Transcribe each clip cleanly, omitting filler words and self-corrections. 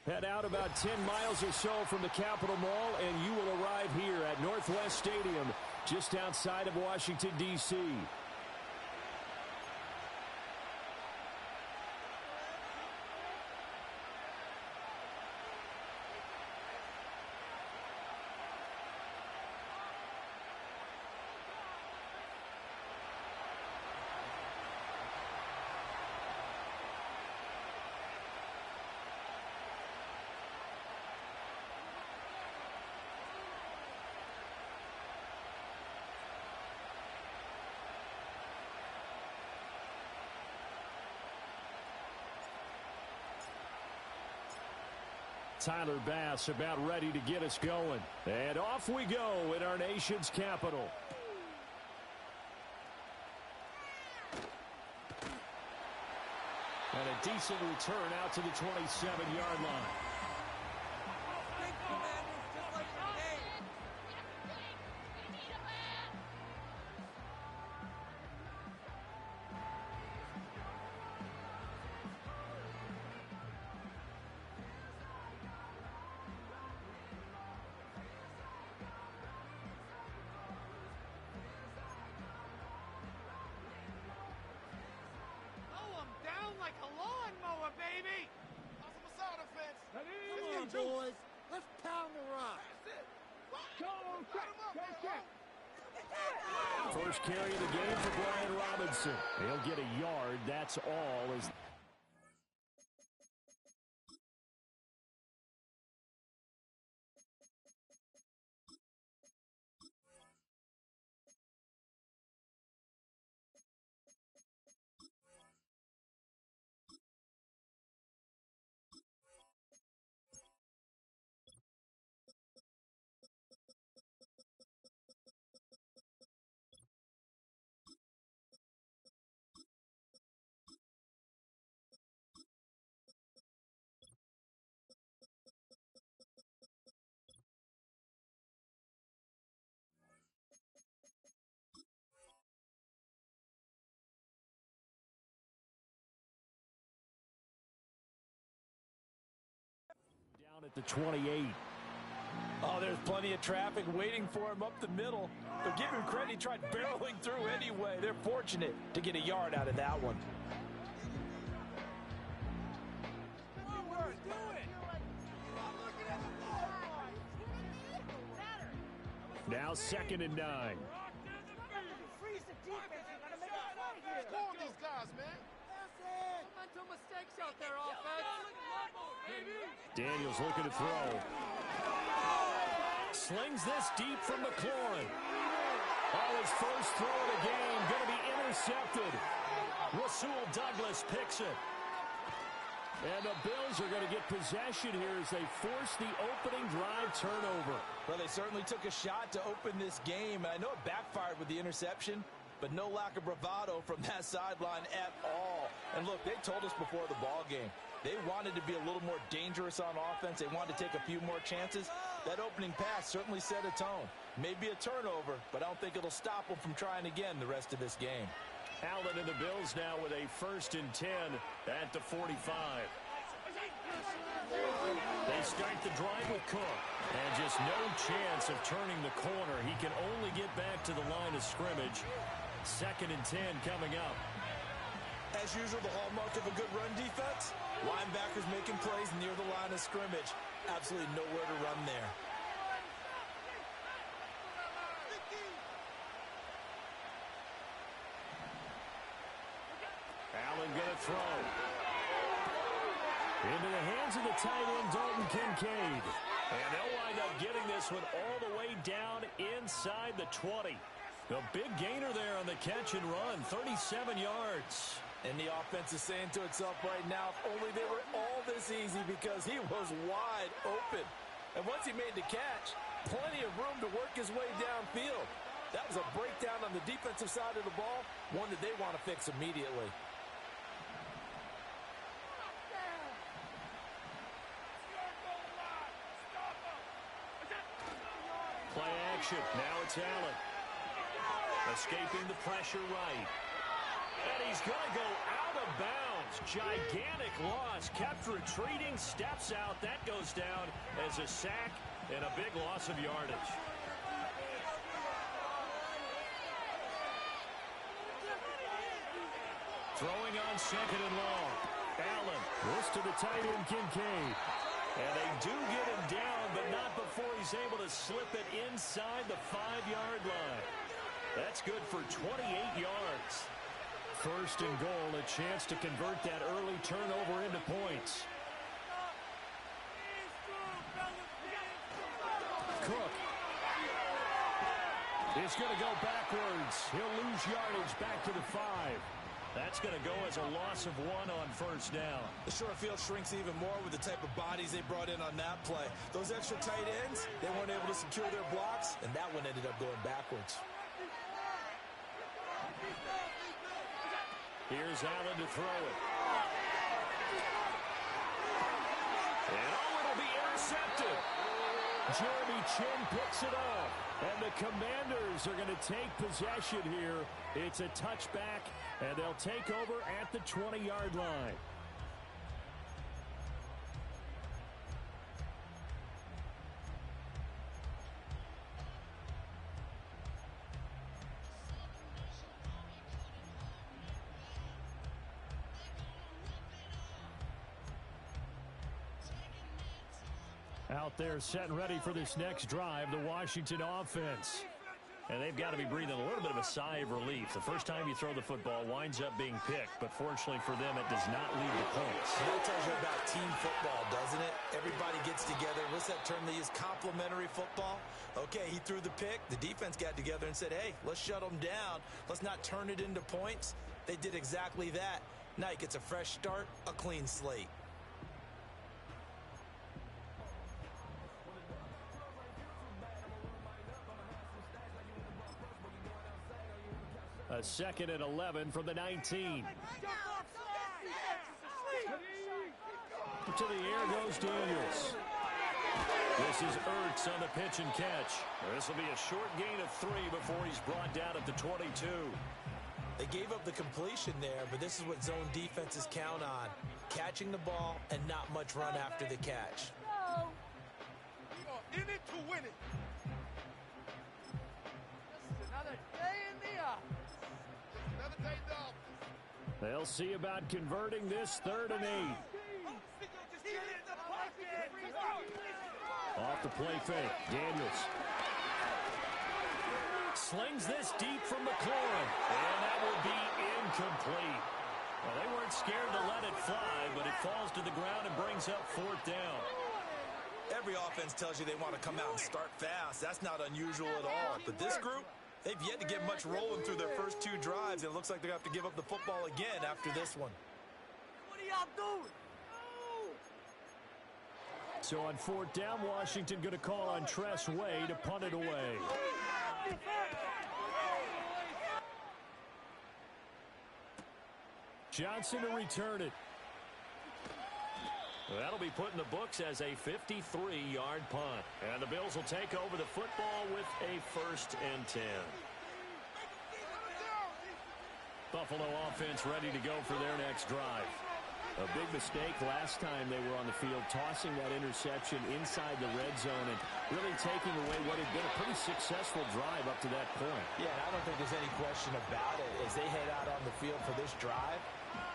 Head out about 10 miles or so from the Capitol Mall, and you will arrive here at Northwest Stadium, just outside of Washington, D.C. Tyler Bass about ready to get us going. And off we go in our nation's capital. And a decent return out to the 27-yard line. Like a lawnmower, baby! Awesome sound effects. Come on, boys. Let's pound the rock. Go, check. First carry of the game for Brian Robinson. He'll get a yard. That's all. Down at the 28. Oh, there's plenty of traffic waiting for him up the middle. But give him credit, he tried barreling through anyway. They're fortunate to get a yard out of that one. Now 2nd and 9. Freeze the defense. You gotta make a play here. Score these guys, man. Mental mistakes out there, offense. Daniels looking to throw. Slings this deep from McLaurin. Oh, his first throw of the game going to be intercepted. Rasul Douglas picks it. And the Bills are going to get possession here as they force the opening drive turnover. Well, they certainly took a shot to open this game. I know it backfired with the interception, but no lack of bravado from that sideline at all. And look, they told us before the ball game, they wanted to be a little more dangerous on offense. They wanted to take a few more chances. That opening pass certainly set a tone. Maybe a turnover, but I don't think it'll stop them from trying again the rest of this game. Allen and the Bills now with a 1st and 10 at the 45. They start the drive with Cook. And just no chance of turning the corner. He can only get back to the line of scrimmage. 2nd and 10 coming up. As usual, the hallmark of a good run defense, linebackers making plays near the line of scrimmage. Absolutely nowhere to run there. Allen going to throw. Into the hands of the tight end, Dalton Kincaid. And they'll wind up getting this one all the way down inside the 20. A big gainer there on the catch and run, 37 yards. And the offense is saying to itself right now, if only they were all this easy, because he was wide open. And once he made the catch, plenty of room to work his way downfield. That was a breakdown on the defensive side of the ball, one that they want to fix immediately. Play action. Now it's Allen. Escaping the pressure right. And he's going to go out of bounds. Gigantic loss. Kept retreating, steps out. That goes down as a sack and a big loss of yardage. Throwing on second and long. Allen. This to the tight end, Kincaid. And they do get him down, but not before he's able to slip it inside the 5-yard line. That's good for 28 yards. First and goal, a chance to convert that early turnover into points. Cook. He's going to go backwards. He'll lose yardage back to the 5. That's going to go as a loss of 1 on first down. The short field shrinks even more with the type of bodies they brought in on that play. Those extra tight ends, they weren't able to secure their blocks, and that one ended up going backwards. Here's Allen to throw it. And it'll be intercepted. Jeremy Chin picks it up. And the Commanders are going to take possession here. It's a touchback, and they'll take over at the 20-yard line. Out there set and ready for this next drive, the Washington offense. And they've got to be breathing a little bit of a sigh of relief. The first time you throw the football winds up being picked, but fortunately for them, it does not lead to points. That tells you about team football, doesn't it? Everybody gets together. What's that term they use? Complementary football? Okay, he threw the pick. The defense got together and said, hey, let's shut them down. Let's not turn it into points. They did exactly that. Now he gets a fresh start, a clean slate. A second and 11 from the 19. To the air goes Daniels. This is Ertz on the pitch and catch. This will be a short gain of 3 before he's brought down at the 22. They gave up the completion there, but this is what zone defenses count on. Catching the ball and not much run after the catch. We are in it to win it. This is another day in the office. Another day in the office. They'll see about converting this 3rd and 8. Off the play fake, Daniels. Slings this deep from McLaurin, and that will be incomplete. Well, they weren't scared to let it fly, but it falls to the ground and brings up 4th down. Every offense tells you they want to come out and start fast. That's not unusual at all. But this group, they've yet to get much rolling through their first 2 drives, and it looks like they're going to have to give up the football again after this one. What are y'all doing? So on 4th down, Washington going to call on Tress Way to punt it away. Johnson to return it. That'll be put in the books as a 53-yard punt. And the Bills will take over the football with a 1st and 10. Buffalo offense ready to go for their next drive. A big mistake last time they were on the field, tossing that interception inside the red zone and really taking away what had been a pretty successful drive up to that point. Yeah, and I don't think there's any question about it. As they head out on the field for this drive,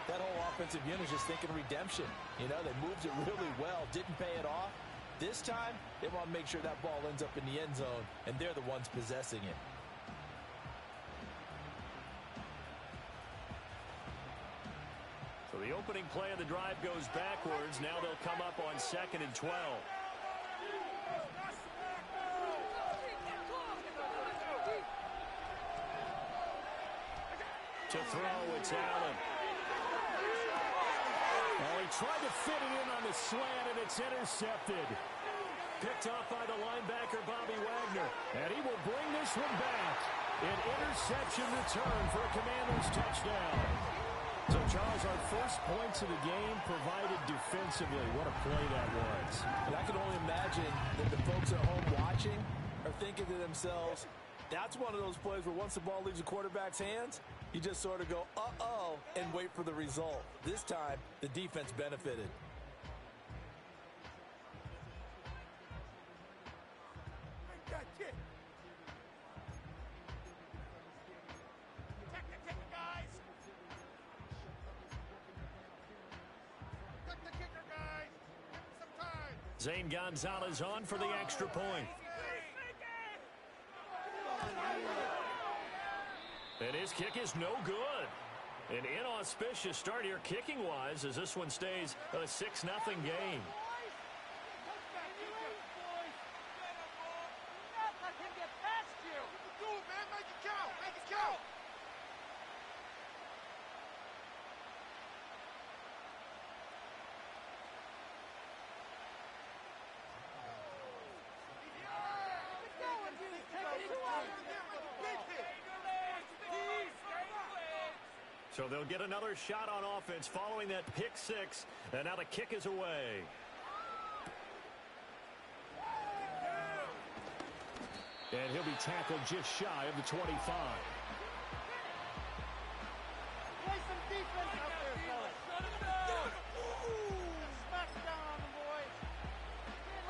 that whole offensive unit is just thinking redemption. You know, they moved it really well, didn't pay it off. This time, they want to make sure that ball ends up in the end zone, and they're the ones possessing it. So the opening play of the drive goes backwards. Now they'll come up on 2nd and 12. To throw, it's Allen. Oh, he tried to fit it in on the slant, and it's intercepted. Picked off by the linebacker, Bobby Wagner. And he will bring this one back. An interception return for a Commanders touchdown. So, Charles, our first points of the game provided defensively. What a play that was. And I can only imagine that the folks at home watching are thinking to themselves, that's one of those plays where once the ball leaves the quarterback's hands, You just sort of go, uh-oh, and wait for the result. This time, the defense benefited. Zane Gonzalez on for the extra point. And his kick is no good. An inauspicious start here kicking-wise as this one stays a 6-0 game. So they'll get another shot on offense following that pick six, and now the kick is away. And he'll be tackled just shy of the 25. Play some defense out there, fellas. Smack down on them, boys.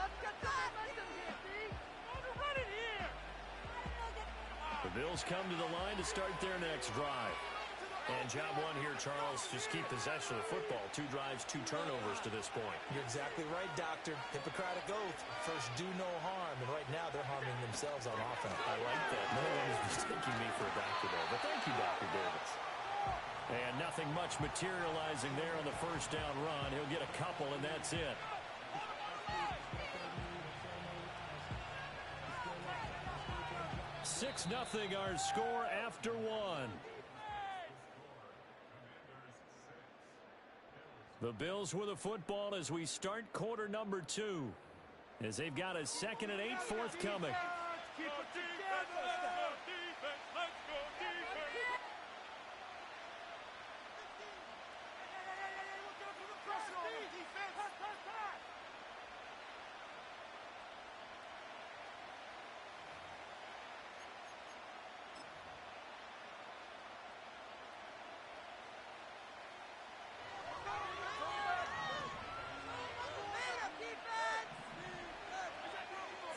Let's get the momentum here, D. Run it here. The Bills come to the line to start their next drive. And job one here, Charles, just keep possession of the football. 2 drives, 2 turnovers to this point. You're exactly right, Doctor. Hippocratic oath. First, do no harm. And right now, they're harming themselves on offense. I like that. No one is mistaking me for a doctor there. But thank you, Dr. Davis. And nothing much materializing there on the first down run. He'll get a couple, and that's it. Six nothing our score after one. The Bills with the football as we start quarter number 2. As they've got a 2nd and 8 forthcoming. Keep it together.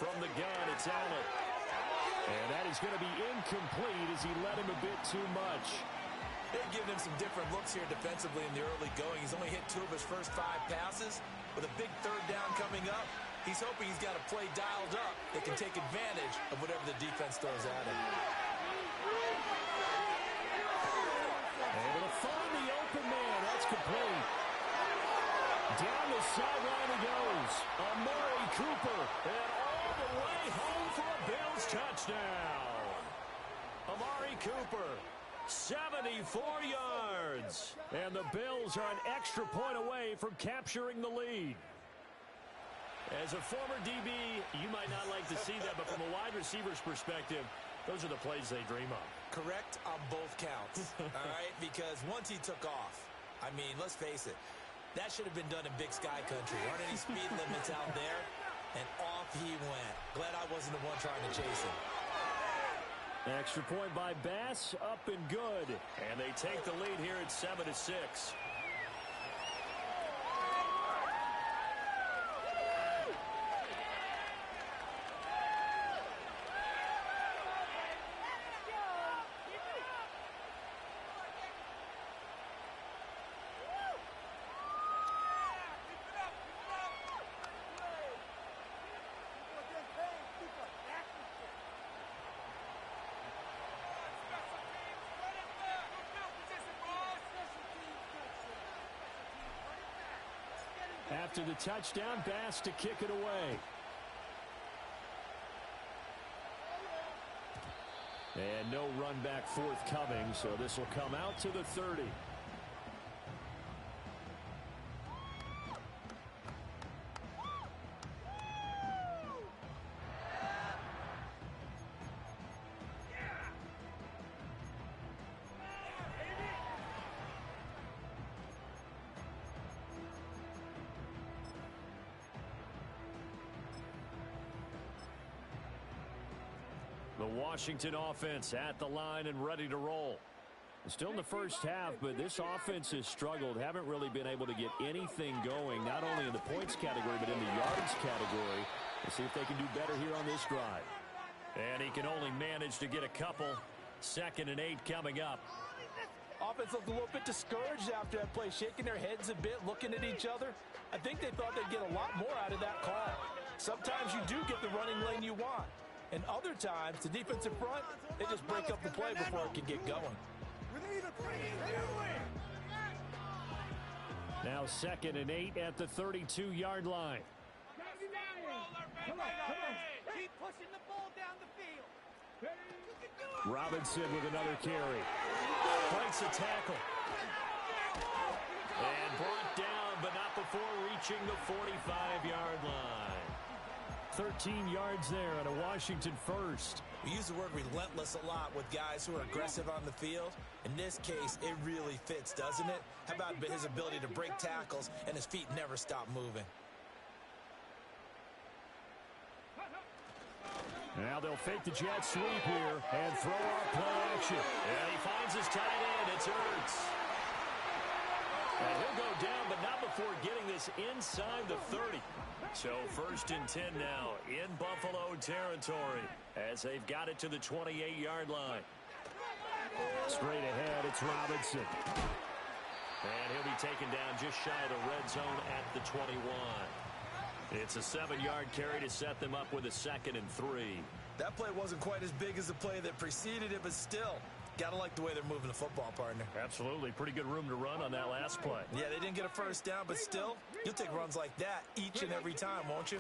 From the gun, it's Allen. And that is going to be incomplete as he led him a bit too much. They've given him some different looks here defensively in the early going. He's only hit 2 of his first 5 passes. With a big 3rd down coming up, he's hoping he's got a play dialed up that can take advantage of whatever the defense throws at him. Able to find the open man. That's complete. Down the sideline he goes. Amari Cooper. And all the way home for a Bills touchdown. Amari Cooper, 74 yards. And the Bills are an extra point away from capturing the lead. As a former DB, you might not like to see that, but from a wide receiver's perspective, those are the plays they dream of. Correct on both counts, all right? Because once he took off, I mean, let's face it, that should have been done in Big Sky Country. There aren't any speed limits out there, and off he went. Glad I wasn't the one trying to chase him. Extra point by Bass, up and good. And they take the lead here at 7-6. After the touchdown, Bass to kick it away. And no run back forthcoming, so this will come out to the 30. The Washington offense at the line and ready to roll. Still in the first half, but this offense has struggled. Haven't really been able to get anything going, not only in the points category, but in the yards category. Let's see if they can do better here on this drive. And he can only manage to get a couple. 2nd and 8 coming up. Offense looked a little bit discouraged after that play, shaking their heads a bit, looking at each other. I think they thought they'd get a lot more out of that call. Sometimes you do get the running lane you want. And other times, the defensive front, they just break up the play before it can get going. Now 2nd and 8 at the 32-yard line. Come on. Keep pushing the ball down the field. Robinson with another carry. Breaks a tackle. And brought down, but not before reaching the 45-yard line. 13 yards there on a Washington first. We use the word relentless a lot with guys who are aggressive on the field. In this case, it really fits, doesn't it? How about his ability to break tackles and his feet never stop moving? Now they'll fake the jet sweep here and throw off play action. And he finds his tight end. It's Ertz. And he'll go down, but not before getting this inside the 30. So 1st and 10 now in Buffalo territory as they've got it to the 28-yard line. Straight ahead, it's Robinson. And he'll be taken down just shy of the red zone at the 21. It's a 7-yard carry to set them up with a 2nd and 3. That play wasn't quite as big as the play that preceded it, but still, gotta like the way they're moving the football, partner. Absolutely. Pretty good room to run on that last play. Yeah, they didn't get a first down, but still, you'll take runs like that each and every time, won't you?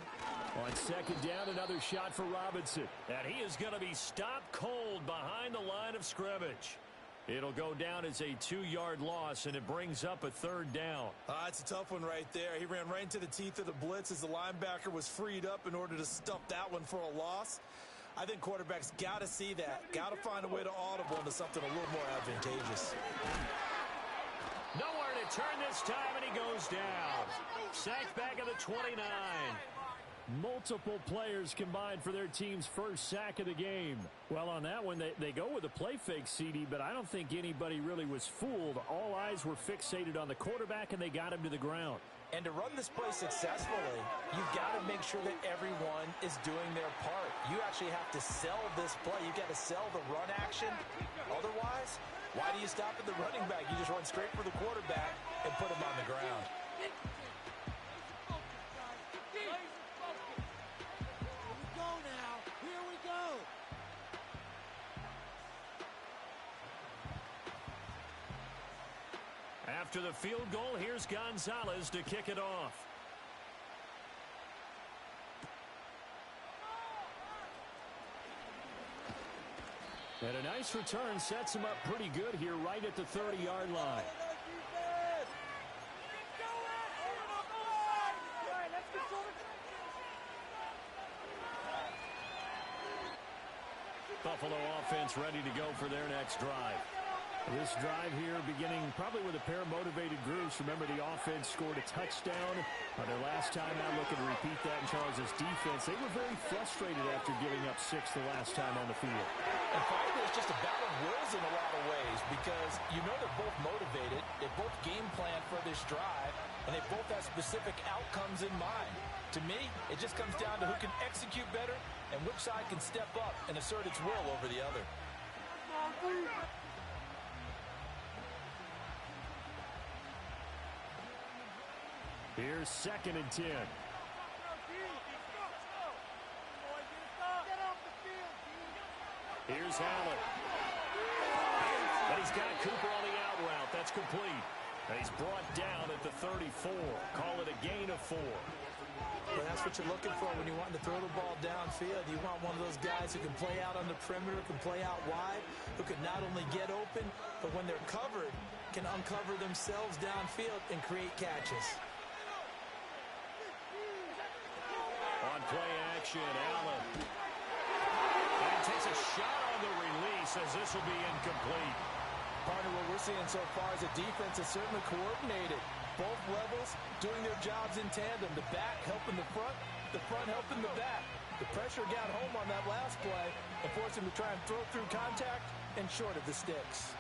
On 2nd down, another shot for Robinson. And he is going to be stopped cold behind the line of scrimmage. It'll go down as a 2-yard loss, and it brings up a 3rd down. It's a tough one right there. He ran right into the teeth of the blitz as the linebacker was freed up in order to stuff that one for a loss. I think quarterbacks got to see that. Got to find a way to audible into something a little more advantageous. Nowhere to turn this time, and he goes down. Sacked back at the 29. Multiple players combined for their team's first sack of the game. Well, on that one, they go with a play fake, CD, but I don't think anybody really was fooled. All eyes were fixated on the quarterback, and they got him to the ground. And to run this play successfully, you've got to make sure that everyone is doing their part. You actually have to sell this play. You've got to sell the run action. Otherwise, why do you stop at the running back? You just run straight for the quarterback and put him on the ground. After the field goal, here's Gonzalez to kick it off. And a nice return sets him up pretty good here right at the 30-yard line. Buffalo offense ready to go for their next drive. This drive here beginning probably with a pair of motivated groups. Remember, the offense scored a touchdown on their last time out. Looking to repeat that in Charles' defense. They were very frustrated after giving up 6 the last time on the field. And finally, it's just a battle of wills in a lot of ways because you know they're both motivated. They both game plan for this drive, and they both have specific outcomes in mind. To me, it just comes down to who can execute better and which side can step up and assert its will over the other. Here's 2nd and 10. Here's Allen. And he's got Cooper on the out route. That's complete. And he's brought down at the 34. Call it a gain of 4. But that's what you're looking for when you want to throw the ball downfield. You want one of those guys who can play out on the perimeter, can play out wide, who can not only get open, but when they're covered, can uncover themselves downfield and create catches. On play action, Allen. And he takes a shot on the release as this will be incomplete. Partner, what we're seeing so far is a defense that's certainly coordinated. Both levels doing their jobs in tandem. The back helping the front helping the back. The pressure got home on that last play and forced him to try and throw through contact and short of the sticks.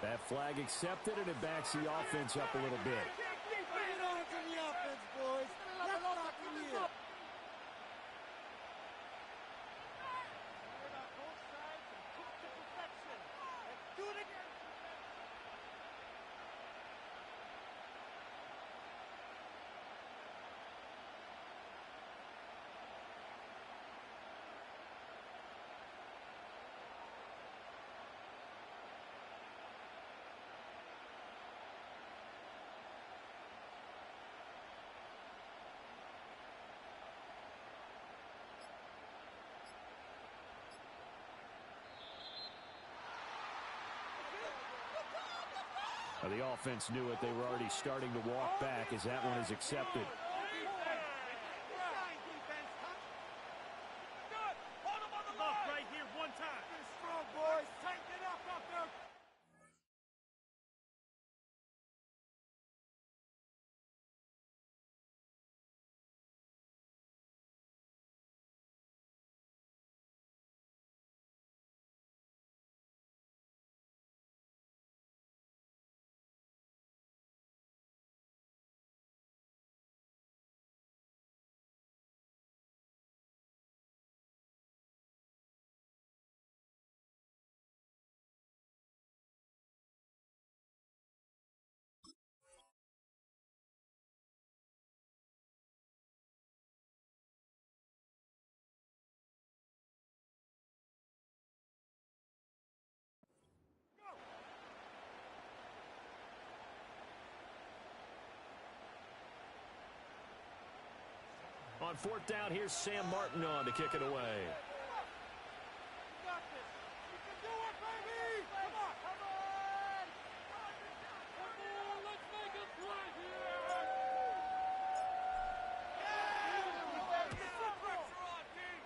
That flag accepted, and it backs the offense up a little bit. Bring it on to the offense, boys. Let's rock from here. Do it again. Now, the offense knew it. They were already starting to walk back as that one is accepted. Right here, one time. Strong, boys. Tighten it up out there. On fourth down, here's Sam Martin on to kick it away. You got this. You can do it, baby. Come on. Come on. Come on, let's make a play here. Yeah. Put pressure on, team.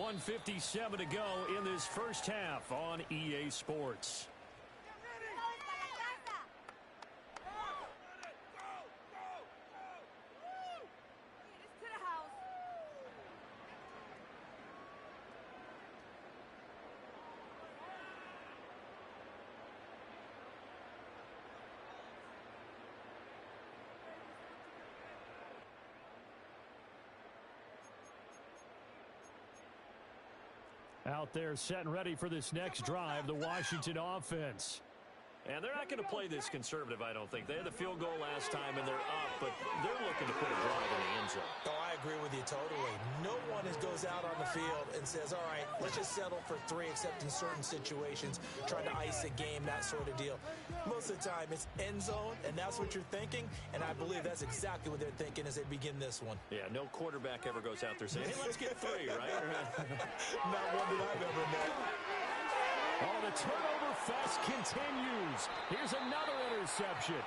1:57 to go in this first half on EA Sports. Out there set and ready for this next drive, the Washington offense. And they're not going to play this conservative, I don't think. They had the field goal last time, and they're up, but they're looking to put a drive in the end zone. Oh, I agree with you totally. No one goes out on the field and says, all right, let's just settle for 3, except in certain situations, trying to ice a game, that sort of deal. Most of the time, it's end zone, and that's what you're thinking, and I believe that's exactly what they're thinking as they begin this one. Yeah, no quarterback ever goes out there saying, hey, let's get 3, right? Not one that I've ever met. Oh, the turnover fest continues. Here's another interception.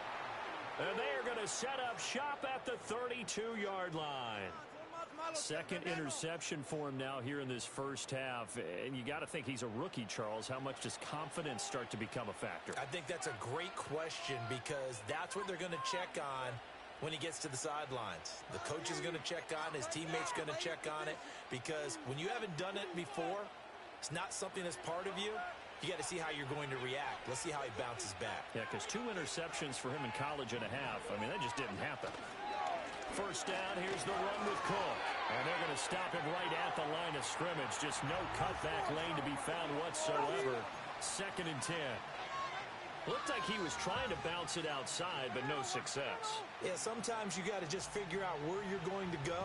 And they are going to set up shop at the 32-yard line. Second interception for him now here in this first half. And you got to think he's a rookie, Charles. How much does confidence start to become a factor? I think that's a great question because that's what they're going to check on when he gets to the sidelines. The coach is going to check on, his teammates going to check on it, because when you haven't done it before, it's not something that's part of you. You got to see how you're going to react. Let's see how he bounces back. Yeah, because 2 interceptions for him in college and a half. I mean, that just didn't happen. First down, here's the run with Cook. And they're going to stop him right at the line of scrimmage. Just no cutback lane to be found whatsoever. 2nd and 10. Looked like he was trying to bounce it outside, but no success. Yeah, sometimes you got to just figure out where you're going to go,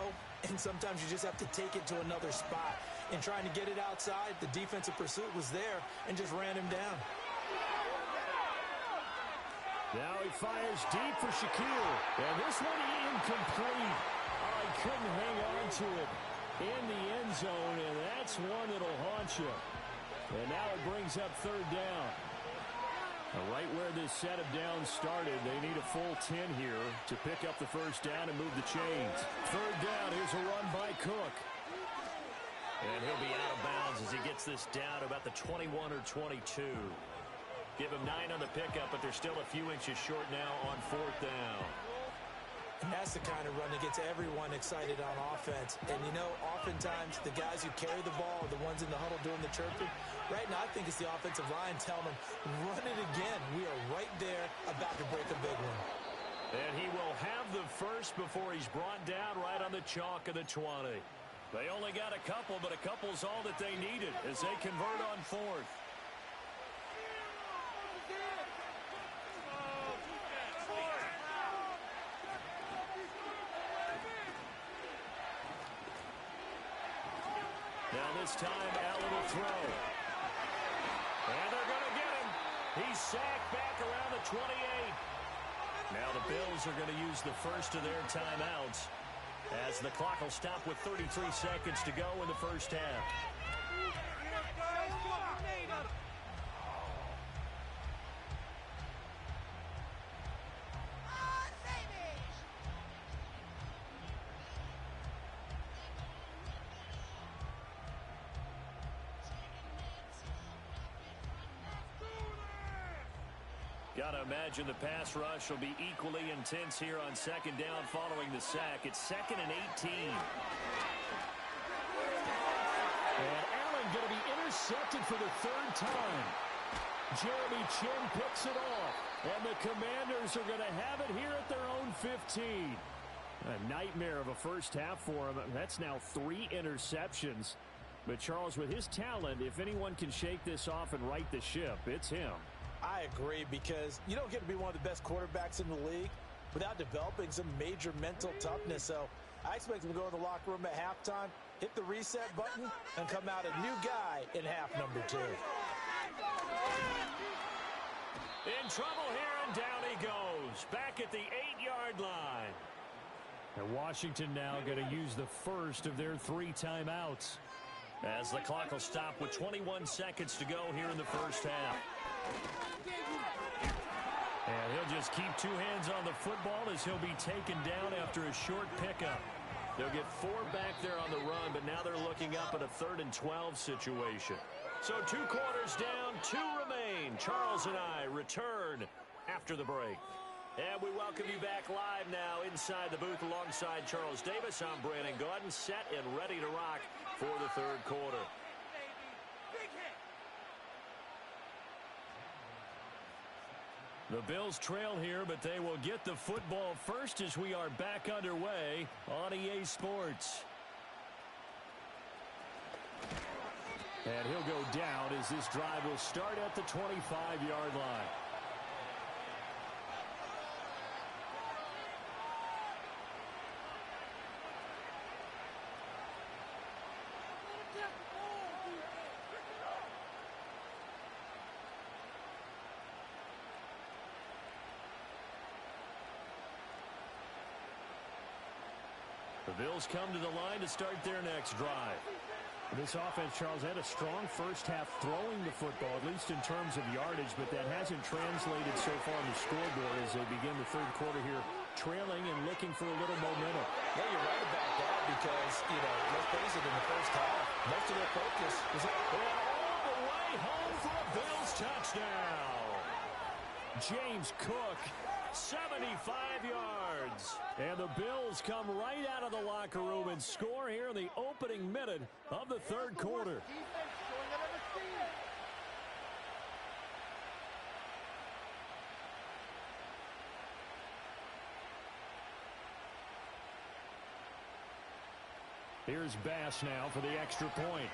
and sometimes you just have to take it to another spot. And trying to get it outside, the defensive pursuit was there and just ran him down. Now he fires deep for Shaquille. And this one incomplete. Oh, he couldn't hang on to it in the end zone, and that's one that'll haunt you. And now it brings up 3rd down. Right where this set of downs started, they need a full 10 here to pick up the first down and move the chains. 3rd down, here's a run by Cook. And he'll be out of bounds as he gets this down to about the 21 or 22. Give him 9 on the pickup, but they're still a few inches short now on 4th down. And that's the kind of run that gets everyone excited on offense. And, you know, oftentimes the guys who carry the ball are the ones in the huddle doing the chirping. Right now, I think it's the offensive line telling them, run it again. We are right there about to break a big one. And he will have the first before he's brought down right on the chalk of the 20. They only got a couple, but a couple's all that they needed as they convert on fourth. Now this time, Allen will throw. And they're going to get him. He's sacked back around the 28. Now the Bills are going to use the first of their timeouts as the clock will stop with 33 seconds to go in the first half. Gotta imagine the pass rush will be equally intense here on second down following the sack. It's 2nd and 18. And Allen going to be intercepted for the third time. Jeremy Chin picks it off. And the Commanders are going to have it here at their own 15. A nightmare of a first half for him. That's now 3 interceptions. But Charles, with his talent, if anyone can shake this off and right the ship, it's him. I agree, because you don't get to be one of the best quarterbacks in the league without developing some major mental toughness. So I expect him to go in the locker room at halftime, hit the reset button, and come out a new guy in half number 2. In trouble here, and down he goes. Back at the 8-yard line. And Washington now going to use the first of their 3 timeouts, as the clock will stop with 21 seconds to go here in the first half. And he'll just keep 2 hands on the football as he'll be taken down after a short pickup. They'll get 4 back there on the run, but now they're looking up at a 3rd and 12 situation. So 2 quarters down, 2 remain. Charles and I return after the break. And we welcome you back live now inside the booth alongside Charles Davis. I'm Brandon Gaudin, set and ready to rock for the 3rd quarter. The Bills trail here, but they will get the football first as we are back underway on EA Sports. And he'll go down as this drive will start at the 25-yard line. The Bills come to the line to start their next drive. This offense, Charles, had a strong first half throwing the football, at least in terms of yardage, but that hasn't translated so far on the scoreboard as they begin the 3rd quarter here, trailing and looking for a little momentum. Yeah, you're right about that because, you know, let's face it, in the first half, most of their focus was all the way home for a Bills touchdown. James Cook, 75 yards. And the Bills come right out of the locker room and score here in the opening minute of the 3rd quarter. Here's Bass now for the extra point.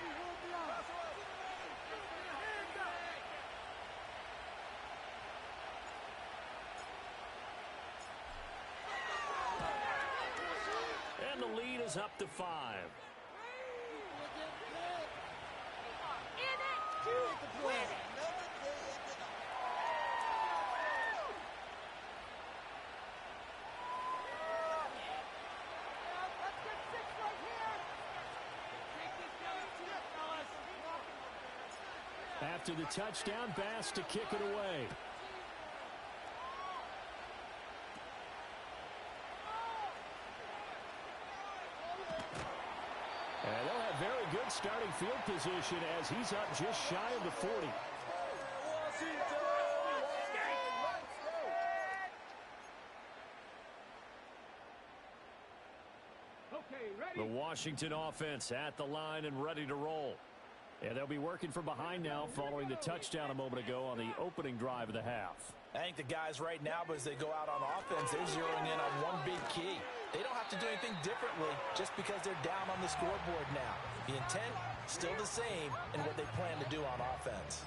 And the lead is up to 5. After the touchdown, Bass to kick it away. And they'll have very good starting field position as he's up just shy of the 40. Washington offense at the line and ready to roll. And they'll be working from behind now following the touchdown a moment ago on the opening drive of the half. I think the guys right now, as they go out on offense, they're zeroing in on one big key. They don't have to do anything differently just because they're down on the scoreboard now. The intent, still the same in what they plan to do on offense.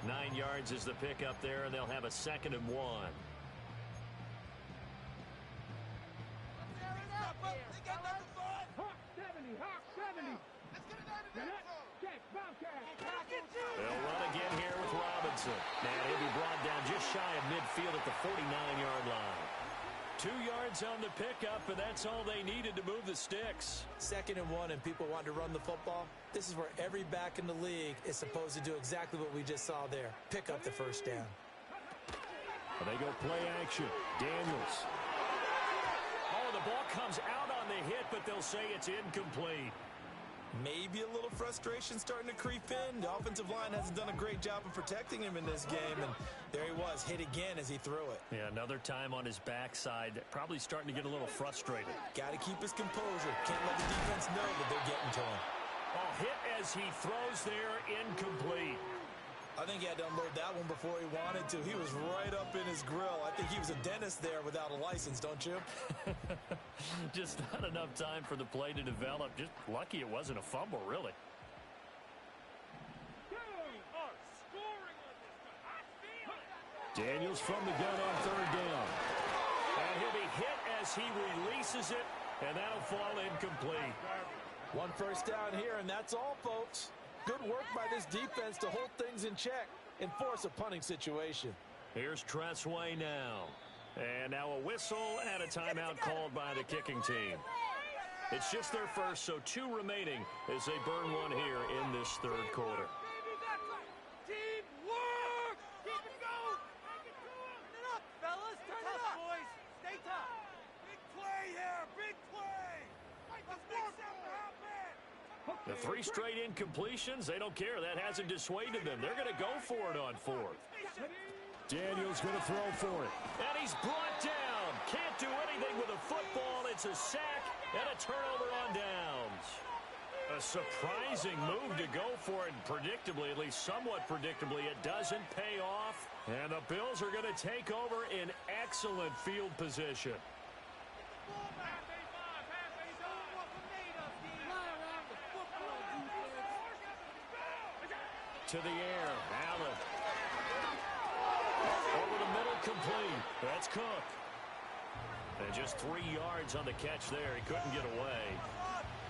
9 yards is the pickup there, and they'll have a 2nd and 1. They'll run again here with Robinson. And he'll be brought down just shy of midfield at the 49-yard line. 2 yards on the pickup, and that's all they needed to move the sticks. 2nd and 1, and people want to run the football. This is where every back in the league is supposed to do exactly what we just saw there. Pick up the first down. They go play action. Daniels. Oh, the ball comes out on the hit, but they'll say it's incomplete. Maybe a little frustration starting to creep in. The offensive line hasn't done a great job of protecting him in this game, and there he was, hit again as he threw it. Yeah, another time on his backside, probably starting to get a little frustrated. Got to keep his composure. Can't let the defense know that they're getting to him. Oh, hit as he throws there, incomplete. I think he had to unload that one before he wanted to. He was right up in his grill. I think he was a dentist there without a license, don't you? Just not enough time for the play to develop. Just lucky it wasn't a fumble, really. Daniels from the gun on 3rd down. And he'll be hit as he releases it, and that'll fall incomplete. 1 first down here, and that's all, folks. Good work by this defense to hold things in check and force a punting situation. Here's Tressway now. And now a whistle and a timeout called by the kicking team. It's just their first, so 2 remaining as they burn one here in this 3rd quarter. Teamwork! Keep it going! Make it up, fellas! Turn it up, boys! Stay tough! Big play here! Big play! Let's make something happen! The 3 straight incompletions, they don't care. That hasn't dissuaded them. They're going to go for it on 4th. Daniels going to throw for it. And he's brought down. Can't do anything with a football. It's a sack and a turnover on downs. A surprising move to go for it. Predictably, at least somewhat predictably, it doesn't pay off. And the Bills are going to take over in excellent field position. To the air, Allen. Over the middle, complete. That's Cook. And just 3 yards on the catch there. He couldn't get away.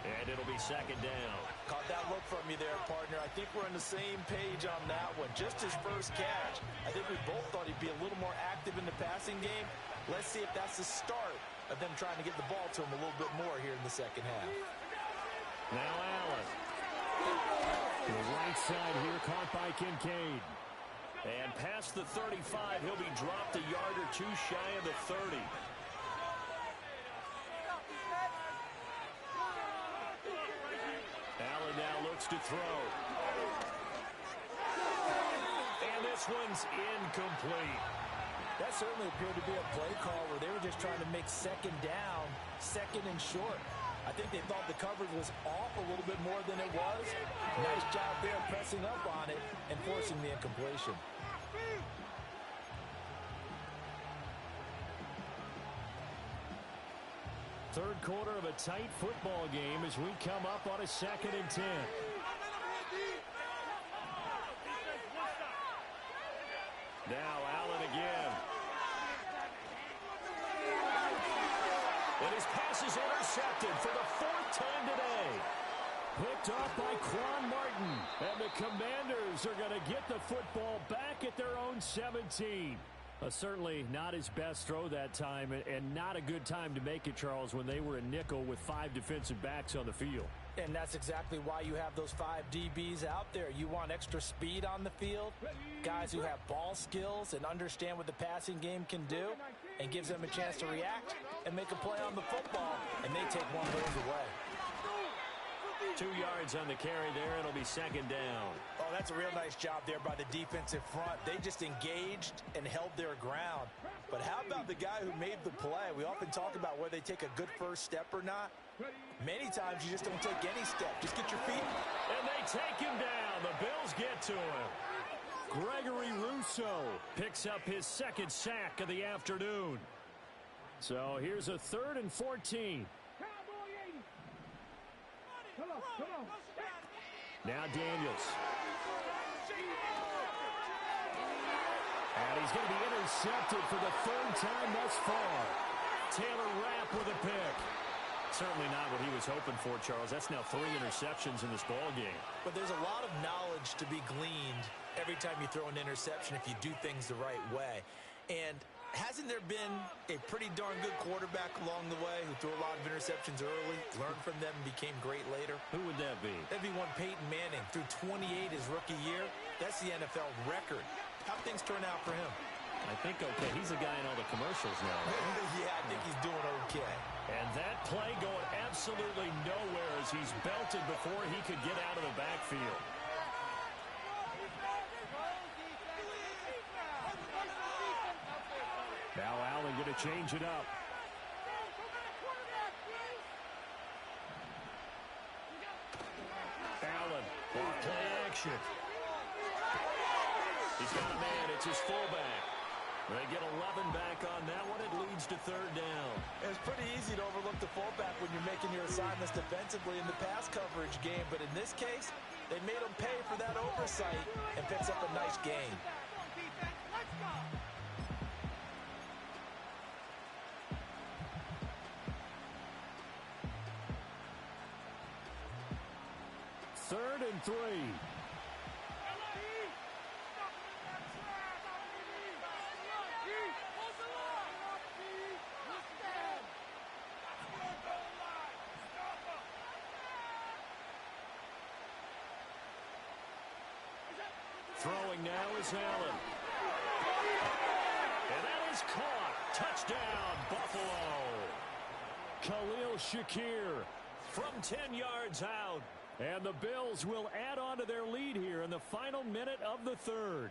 And it'll be 2nd down. Caught that look from you there, partner. I think we're on the same page on that one. Just his first catch. I think we both thought he'd be a little more active in the passing game. Let's see if that's the start of them trying to get the ball to him a little bit more here in the 2nd half. Now Allen. To the right side here, caught by Kincaid. And past the 35, he'll be dropped a yard or 2 shy of the 30. Allen now looks to throw. And this one's incomplete. That certainly appeared to be a play call where they were just trying to make 2nd down, 2nd and short. I think they thought the coverage was off a little bit more than it was. Nice job there pressing up on it and forcing the incompletion. Third quarter of a tight football game as we come up on a 2nd and 10. Now Allen again. And his pass is intercepted for the 4th time today. Picked off by Quan Martin. And the Commanders are going to get the football back at their own 17. Certainly not his best throw that time, and not a good time to make it, Charles, when they were in nickel with 5 defensive backs on the field. And that's exactly why you have those 5 DBs out there. You want extra speed on the field, guys who have ball skills and understand what the passing game can do, and gives them a chance to react and make a play on the football, and they take one of those away. 2 yards on the carry there. It'll be 2nd down. Oh, that's a real nice job there by the defensive front. They just engaged and held their ground. But how about the guy who made the play? We often talk about whether they take a good first step or not. Many times you just don't take any step. Just get your feet. And they take him down. The Bills get to him. Gregory Rousseau picks up his second sack of the afternoon. So here's a 3rd and 14. Now Daniels. And he's going to be intercepted for the 3rd time thus far. Taylor Rapp with a pick. Certainly not what he was hoping for, Charles. That's now 3 interceptions in this ball game. But there's a lot of knowledge to be gleaned every time you throw an interception if you do things the right way. And hasn't there been a pretty darn good quarterback along the way who threw a lot of interceptions early, learned from them, and became great later? Who would that be? That'd be one Peyton Manning. Threw 28 his rookie year. That's the NFL record. How'd things turn out for him? I think okay. He's a guy in all the commercials now. Right? Yeah, I think he's doing okay. And that play going absolutely nowhere as he's belted before he could get out of the backfield. Now Allen going to change it up. Allen, off play action. He's got a man. It's his fullback. They get 11 back on that one. It leads to 3rd down. It's pretty easy to overlook the fullback when you're making your assignments defensively in the pass coverage game. But in this case, they made him pay for that oversight and picks up a nice gain. Third and 3. Throwing now is Allen. And that is caught. Touchdown, Buffalo. Khalil Shakir from 10 yards out. And the Bills will add on to their lead here in the final minute of the 3rd.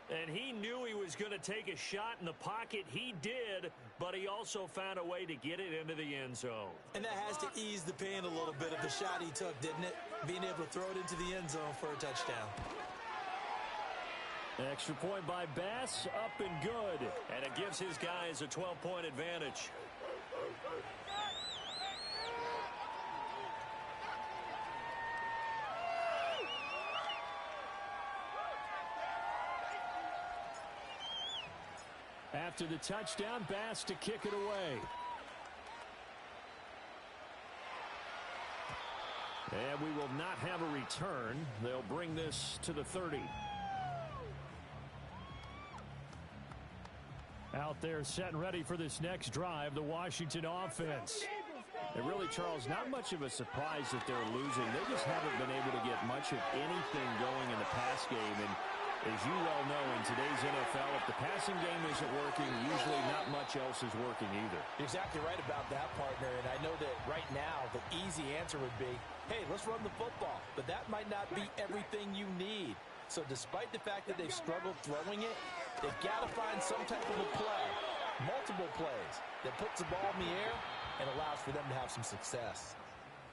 And he knew he was going to take a shot in the pocket. He did, but he also found a way to get it into the end zone. And that has to ease the pain a little bit of the shot he took, didn't it? Being able to throw it into the end zone for a touchdown. Extra point by Bass, up and good. And it gives his guys a 12-point advantage. After the touchdown, Bass to kick it away. And we will not have a return. They'll bring this to the 30. Out there set and ready for this next drive, the Washington offense. And really, Charles, not much of a surprise that they're losing. They just haven't been able to get much of anything going in the pass game. And as you well know, in today's NFL, if the passing game isn't working, usually not much else is working either. You're exactly right about that, partner. And I know that right now the easy answer would be, hey, let's run the football. But that might not be everything you need. So despite the fact that they've struggled throwing it, they've got to find some type of a play, multiple plays, that puts the ball in the air and allows for them to have some success.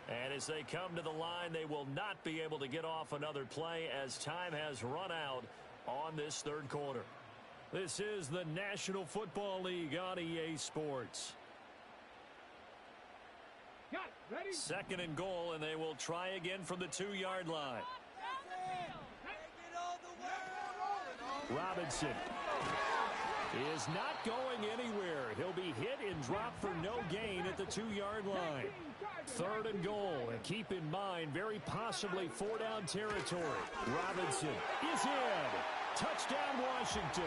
And as they come to the line, they will not be able to get off another play as time has run out on this 3rd quarter. This is the National Football League on EA Sports. 2nd and goal, and they will try again from the 2-yard line. Robinson is not going anywhere. He'll be hit and dropped for no gain at the 2-yard line. 3rd and goal, and keep in mind, very possibly 4-down territory. Robinson is in. Touchdown, Washington.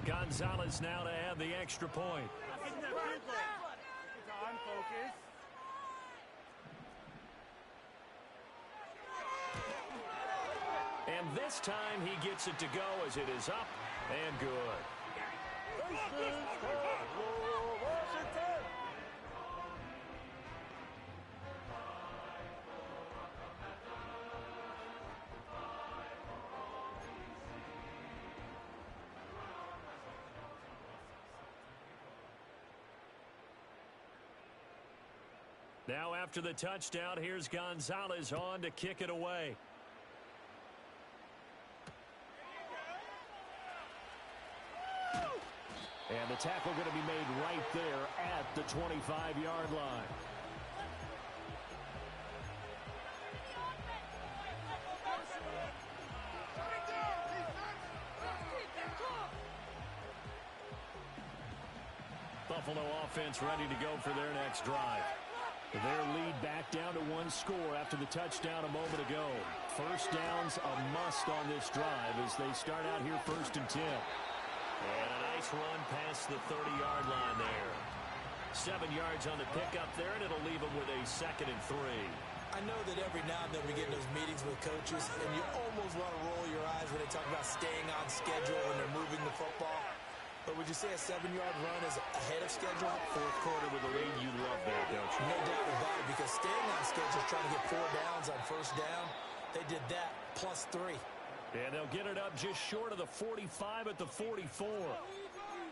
Gonzalez now to add the extra point. Focus. And this time he gets it to go as it is up and good. Now after the touchdown, here's Gonzalez on to kick it away. And the tackle going to be made right there at the 25-yard line. Buffalo offense ready to go for their next drive. Their lead back down to one score after the touchdown a moment ago. First down's a must on this drive as they start out here 1st and 10. And a nice run past the 30-yard line there. 7 yards on the pickup there, and it'll leave them with a 2nd and 3. I know that every now and then we get in those meetings with coaches, and you almost want to roll your eyes when they talk about staying on schedule when they're moving the football. But would you say a 7-yard run is ahead of schedule? Fourth quarter with a lead, you love that, don't you? No doubt about it, because staying on schedule is trying to get 4 downs on first down. They did that, plus 3. And they'll get it up just short of the 45 at the 44.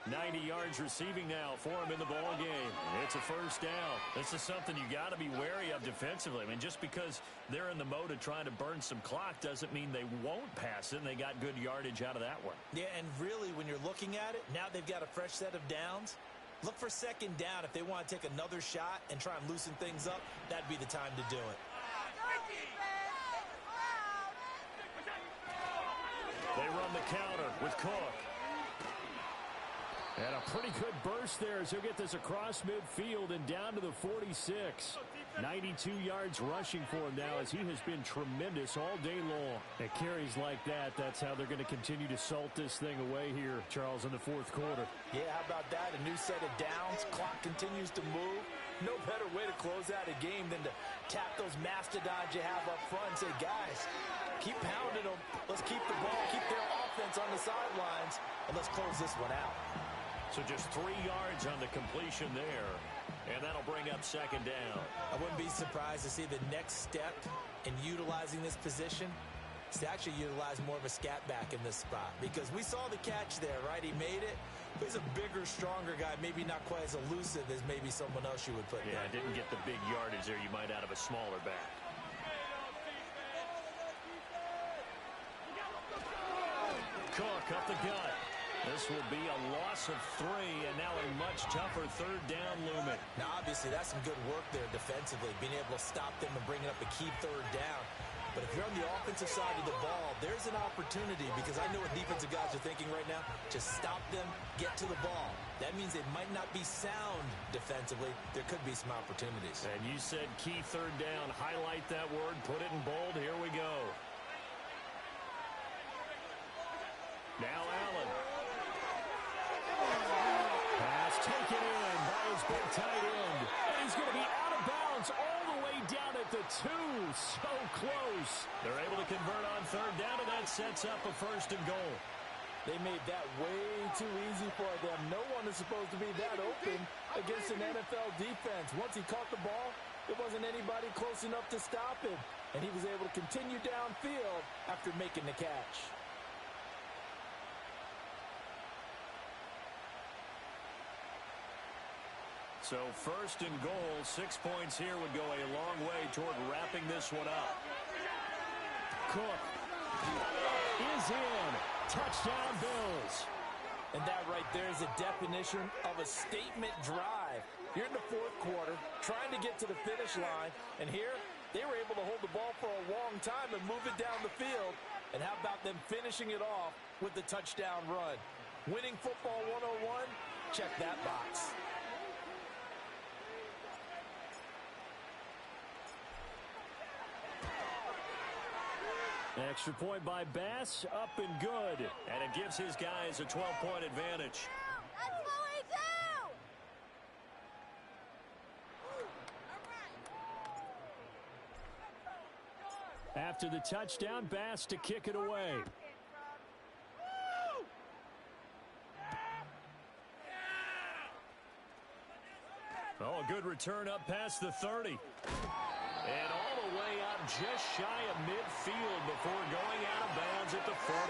90 yards receiving now for him in the ball game. It's a first down. This is something you got to be wary of defensively. I mean, just because they're in the mode of trying to burn some clock doesn't mean they won't pass it, and they got good yardage out of that one. Yeah, and really, when you're looking at it, now they've got a fresh set of downs. Look for 2nd down. If they want to take another shot and try and loosen things up, that'd be the time to do it. They run the counter with Cook. And a pretty good burst there as he'll get this across midfield and down to the 46. 92 yards rushing for him now as he has been tremendous all day long. At carries like that, that's how they're going to continue to salt this thing away here, Charles, in the 4th quarter. Yeah, how about that? A new set of downs. Clock continues to move. No better way to close out a game than to tap those mastodons you have up front and say, guys, keep pounding them. Let's keep the ball, keep their offense on the sidelines, and let's close this one out. So just 3 yards on the completion there, and that'll bring up 2nd down. I wouldn't be surprised to see the next step in utilizing this position is to actually utilize more of a scat back in this spot, because we saw the catch there, right? He made it. He's a bigger, stronger guy, maybe not quite as elusive as maybe someone else you would put Yeah, there. didn't get the big yardage there you might out of a smaller back. Cook up the gut. This will be a loss of 3, and now a much tougher 3rd down looming. Now, obviously, that's some good work there defensively, being able to stop them and bringing up a key 3rd down. But if you're on the offensive side of the ball, there's an opportunity, because I know what defensive guys are thinking right now. Just stop them, get to the ball. That means they might not be sound defensively. There could be some opportunities. And you said key 3rd down. Highlight that word. Put it in bold. Here we go. Now Allen. Pass taken in by his big tight end. And he's going to be out of bounds all the way down at the 2. So close. They're able to convert on 3rd down, and that sets up a 1st and goal. They made that way too easy for them. No one is supposed to be that open against an NFL defense. Once he caught the ball, there wasn't anybody close enough to stop him. And he was able to continue downfield after making the catch. So 1st and goal, 6 points here would go a long way toward wrapping this one up. Cook is in. Touchdown, Bills. And that right there is a definition of a statement drive. You're in the 4th quarter, trying to get to the finish line, and here they were able to hold the ball for a long time and move it down the field. And how about them finishing it off with the touchdown run? Winning football 101, check that box. Extra point by Bass, up and good. And it gives his guys a 12-point advantage. That's what we do! After the touchdown, Bass to kick it away. Oh, a good return up past the 30. And all the way out just shy of midfield before going out of bounds at the 49.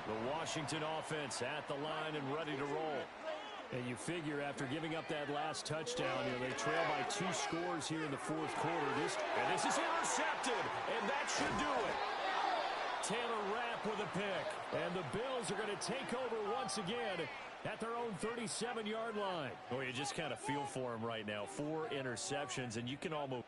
The Washington offense at the line and ready to roll. And you figure after giving up that last touchdown, they trail by 2 scores here in the fourth quarter. This is intercepted, and that should do it. Taylor Rapp with a pick, and the Bills are going to take over once again at their own 37-yard line. Well, you just kind of feel for him right now. 4 interceptions, and you can almost...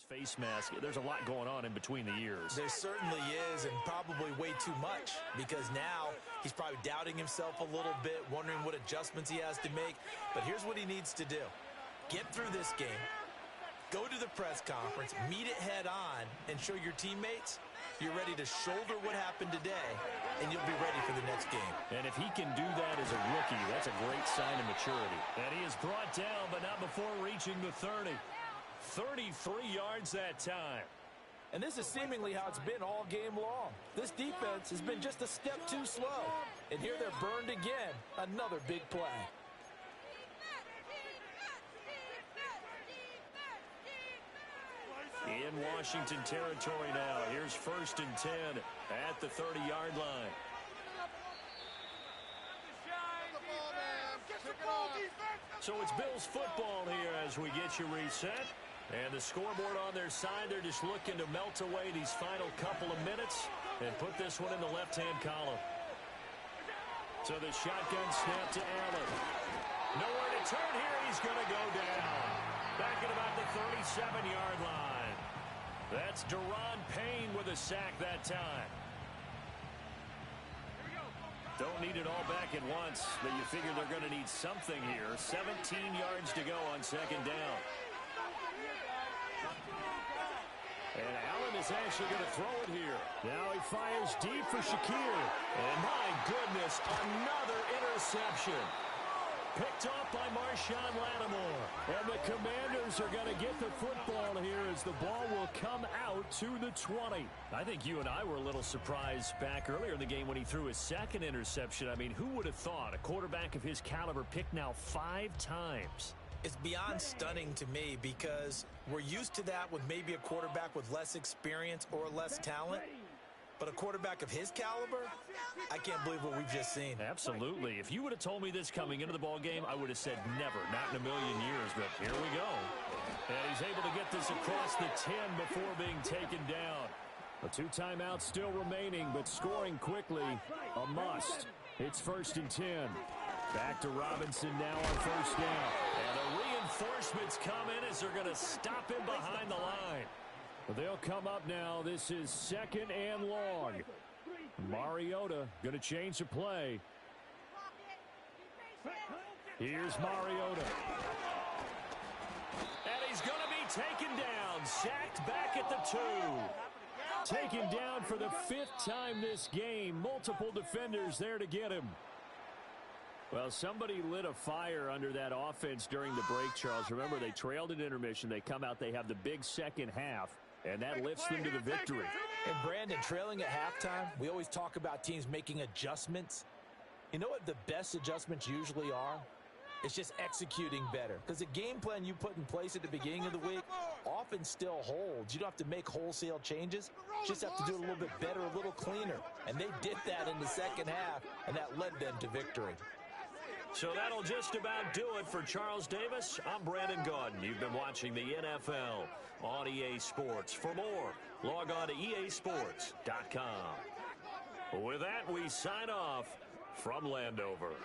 face mask. There's a lot going on in between the ears. There certainly is, and probably way too much, because now he's probably doubting himself a little bit, wondering what adjustments he has to make. But here's what he needs to do. Get through this game, go to the press conference, meet it head on, and show your teammates you're ready to shoulder what happened today, and you'll be ready for the next game. And if he can do that as a rookie, that's a great sign of maturity. And he is brought down, but not before reaching the 30. 33 yards that time. And this is seemingly how it's been all game long. This defense has been just a step too slow. And here they're burned again. Another big play. In Washington territory now. Here's 1st and 10 at the 30-yard line. So it's Bills football here as we get you reset. And the scoreboard on their side, they're just looking to melt away these final couple of minutes and put this one in the left-hand column. So the shotgun snap to Allen. Nowhere to turn here. He's going to go down. Back at about the 37-yard line. That's Daron Payne with a sack that time. Don't need it all back at once, but you figure they're going to need something here. 17 yards to go on 2nd down. And Allen is actually going to throw it here. Now he fires deep for Shakir. And my goodness, another interception. Picked off by Marshawn Lattimore. And the Commanders are going to get the football here as the ball will come out to the 20. I think you and I were a little surprised back earlier in the game when he threw his 2nd interception. I mean, who would have thought a quarterback of his caliber picked now 5 times? It's beyond stunning to me because we're used to that with maybe a quarterback with less experience or less talent. But a quarterback of his caliber, I can't believe what we've just seen. Absolutely. If you would have told me this coming into the ball game, I would have said never, not in a million years. But here we go. And he's able to get this across the 10 before being taken down. A 2 timeouts still remaining, but scoring quickly, a must. It's 1st and 10. Back to Robinson now on 1st down. And the reinforcements come in as they're going to stop him behind the line. But they'll come up now. This is 2nd and long. Mariota going to change the play. Here's Mariota. And he's going to be taken down. Sacked back at the 2. Taken down for the 5th time this game. Multiple defenders there to get him. Well, somebody lit a fire under that offense during the break, Charles. Remember, they trailed at intermission. They come out, they have the big second half, and that lifts them to the victory. And, Brandon, trailing at halftime, we always talk about teams making adjustments. You know what the best adjustments usually are? It's just executing better. Because the game plan you put in place at the beginning of the week often still holds. You don't have to make wholesale changes. You just have to do it a little bit better, a little cleaner. And they did that in the second half, and that led them to victory. So that'll just about do it for Charles Davis. I'm Brandon Gaudin. You've been watching the NFL on EA Sports. For more, log on to easports.com. With that, we sign off from Landover.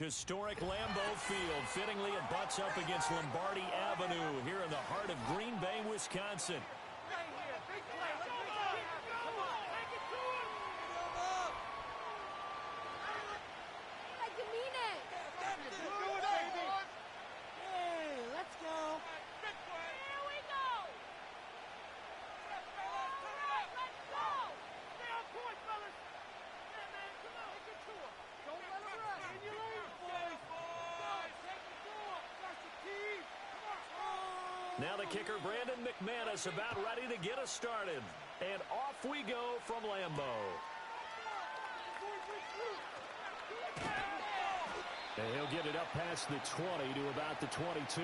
Historic Lambeau Field. Fittingly, it butts up against Lombardi Avenue here in the heart of Green Bay, Wisconsin. Now the kicker, Brandon McManus, about ready to get us started. And off we go from Lambeau. And he'll get it up past the 20 to about the 22.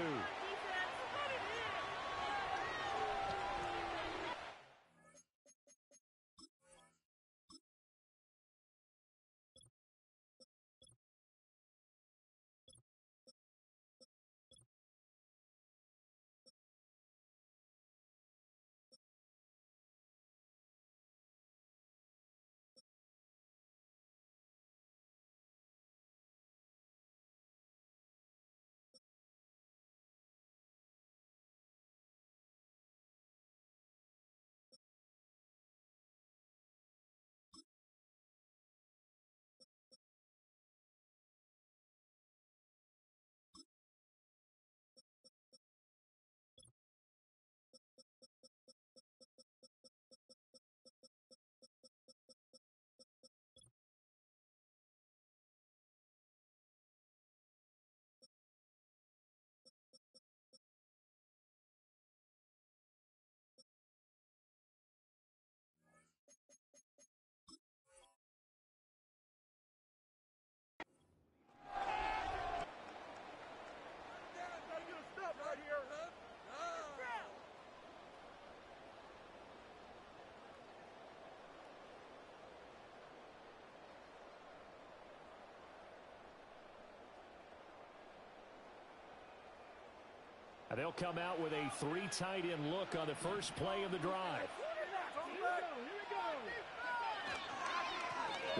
They'll come out with a 3 tight end look on the first play of the drive.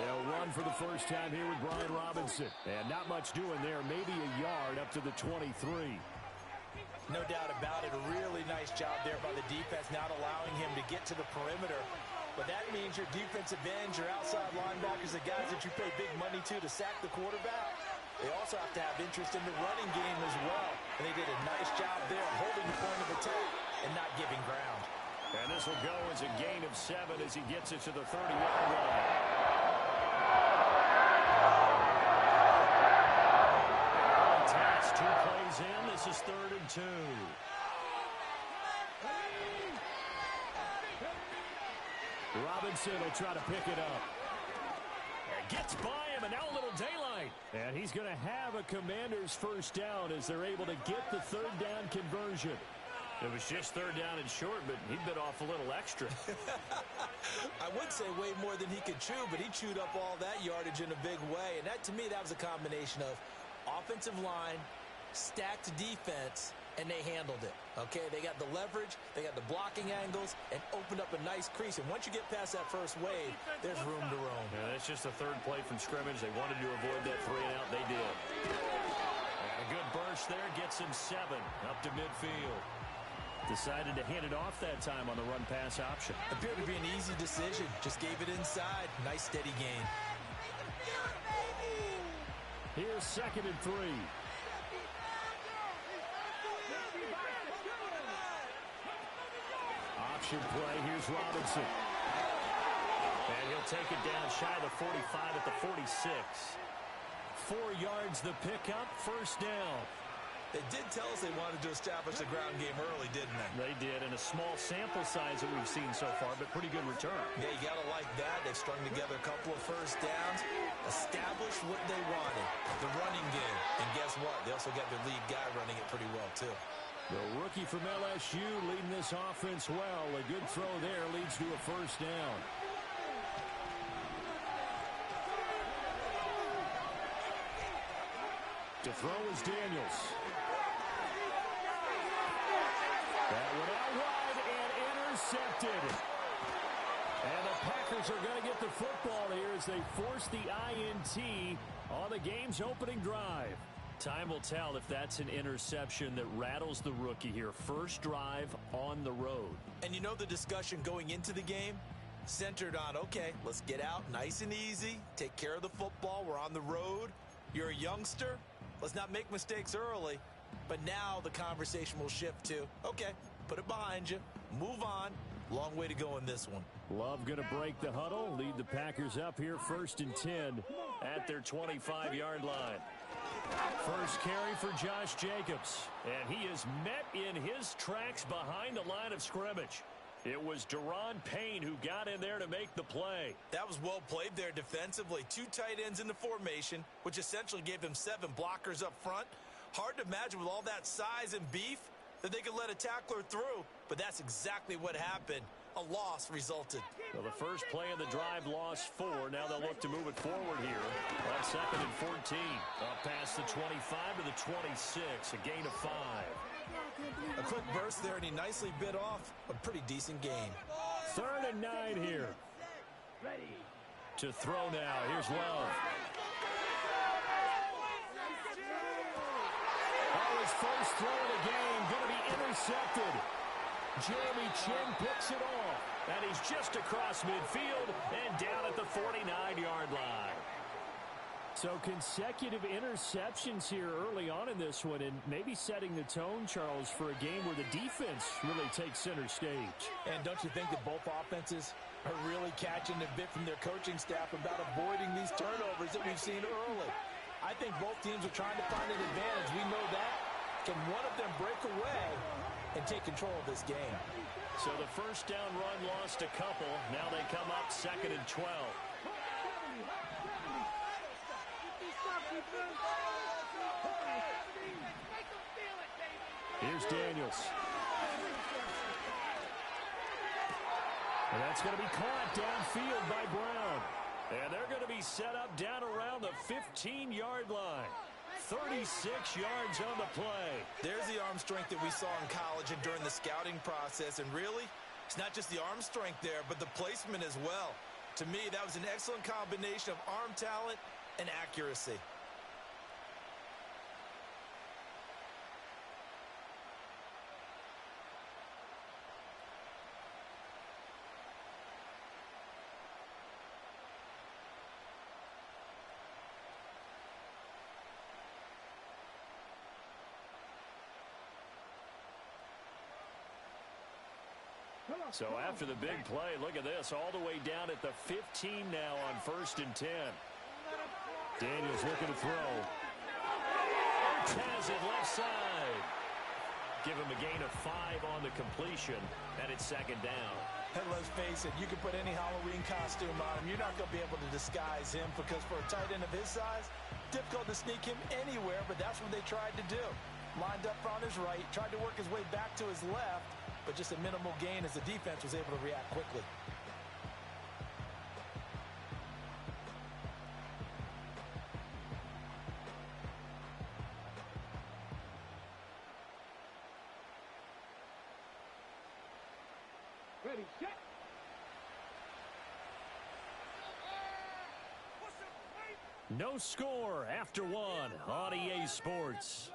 They'll run for the first time here with Brian Robinson. And not much doing there. Maybe a yard up to the 23. No doubt about it. A really nice job there by the defense, not allowing him to get to the perimeter. But that means your defensive ends, your outside linebackers, the guys that you pay big money to sack the quarterback, they also have to have interest in the running game as well. And they did a nice job there holding the point of attack and not giving ground. And this will go as a gain of 7 as he gets it to the 30-yard line. Attacks 2 plays in. This is 3rd and 2. Robinson will try to pick it up. Gets by him, and now a little daylight. And he's going to have a Commander's first down as they're able to get the 3rd down conversion. It was just 3rd down and short, but he bit off a little extra. I would say way more than he could chew, but he chewed up all that yardage in a big way. And that, to me, that was a combination of offensive line, stacked defense, and they handled it. Okay, they got the leverage, they got the blocking angles, and opened up a nice crease. And once you get past that first wave, there's room to roam. Yeah, that's just the 3rd play from scrimmage. They wanted to avoid that 3 and out. They did. And a good burst there gets him 7 up to midfield. Decided to hand it off that time on the run-pass option. Appeared to be an easy decision. Just gave it inside. Nice steady gain. Here's 2nd and 3. Option play. Here's Robinson. And he'll take it down shy of the 45 at the 46. 4 yards the pickup. First down. They did tell us they wanted to establish the ground game early, didn't they? They did, and a small sample size that we've seen so far, but pretty good return. Yeah, you got to like that. They've strung together a couple of first downs, established what they wanted, the running game. And guess what? They also got their lead guy running it pretty well, too. The rookie from LSU leading this offense well. A good throw there leads to a first down. To throw is Daniels. That one out wide and intercepted. And the Packers are going to get the football here as they force the INT on the game's opening drive. Time will tell if that's an interception that rattles the rookie here. First drive on the road. And you know the discussion going into the game? Centered on, okay, let's get out nice and easy, take care of the football, we're on the road. You're a youngster, let's not make mistakes early. But now the conversation will shift to, okay, put it behind you, move on. Long way to go in this one. Love going to break the huddle, lead the Packers up here 1st and 10 at their 25-yard line. First carry for Josh Jacobs, and he is met in his tracks behind the line of scrimmage. It was Deron Payne who got in there to make the play. That was well played there defensively. 2 tight ends in the formation, which essentially gave him 7 blockers up front. Hard to imagine with all that size and beef that they could let a tackler through, but that's exactly what happened. A loss resulted. Well, the first play of the drive lost 4. Now they'll look to move it forward here. On 2nd and 14. Up past the 25 to the 26. A gain of 5. A quick burst there, and he nicely bit off a pretty decent gain. 3rd and 9 here. To throw now. Here's Love. Oh, his first throw of the game going to be intercepted. Jeremy Chin picks it off, and he's just across midfield and down at the 49-yard line. So consecutive interceptions here early on in this one, and maybe setting the tone, Charles, for a game where the defense really takes center stage. And don't you think that both offenses are really catching a bit from their coaching staff about avoiding these turnovers that we've seen early? I think both teams are trying to find an advantage. We know that. Can one of them break away and take control of this game? So the first down run lost a couple. Now they come up 2nd and 12. Here's Daniels. And that's going to be caught downfield by Brown. And they're going to be set up down around the 15-yard line. 36 yards on the play. There's the arm strength that we saw in college and during the scouting process. And really, it's not just the arm strength there, but the placement as well. To me, that was an excellent combination of arm talent and accuracy. So after the big play, look at this, all the way down at the 15 now on 1st and 10. Daniels looking to throw. Has it left side. Give him a gain of 5 on the completion, and it's 2nd down. And let's face it, you can put any Halloween costume on him. You're not going to be able to disguise him because for a tight end of his size, difficult to sneak him anywhere, but that's what they tried to do. Lined up on his right, tried to work his way back to his left, but just a minimal gain as the defense was able to react quickly. Ready, set. No score after 1 on EA Sports.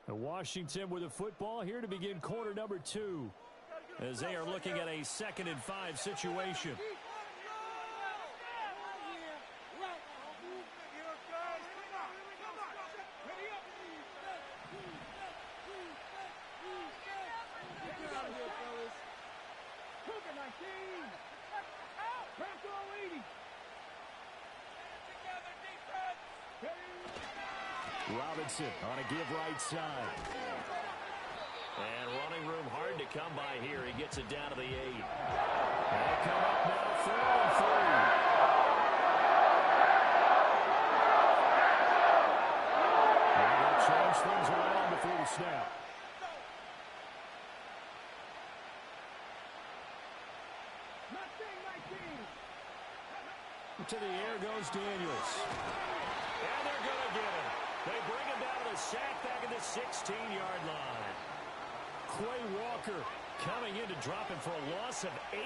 And Washington with the football here to begin quarter number 2 as they are looking at a 2nd and 5 situation. Robinson on a give right side. And running room hard to come by here. He gets it down to the 8. They come up now 4 and 3. And they'll change things around before the snap. To the air goes Daniels. And they're going to get him. They bring him down to the sack back at the 16-yard line. Quay Walker coming in to drop him for a loss of 8,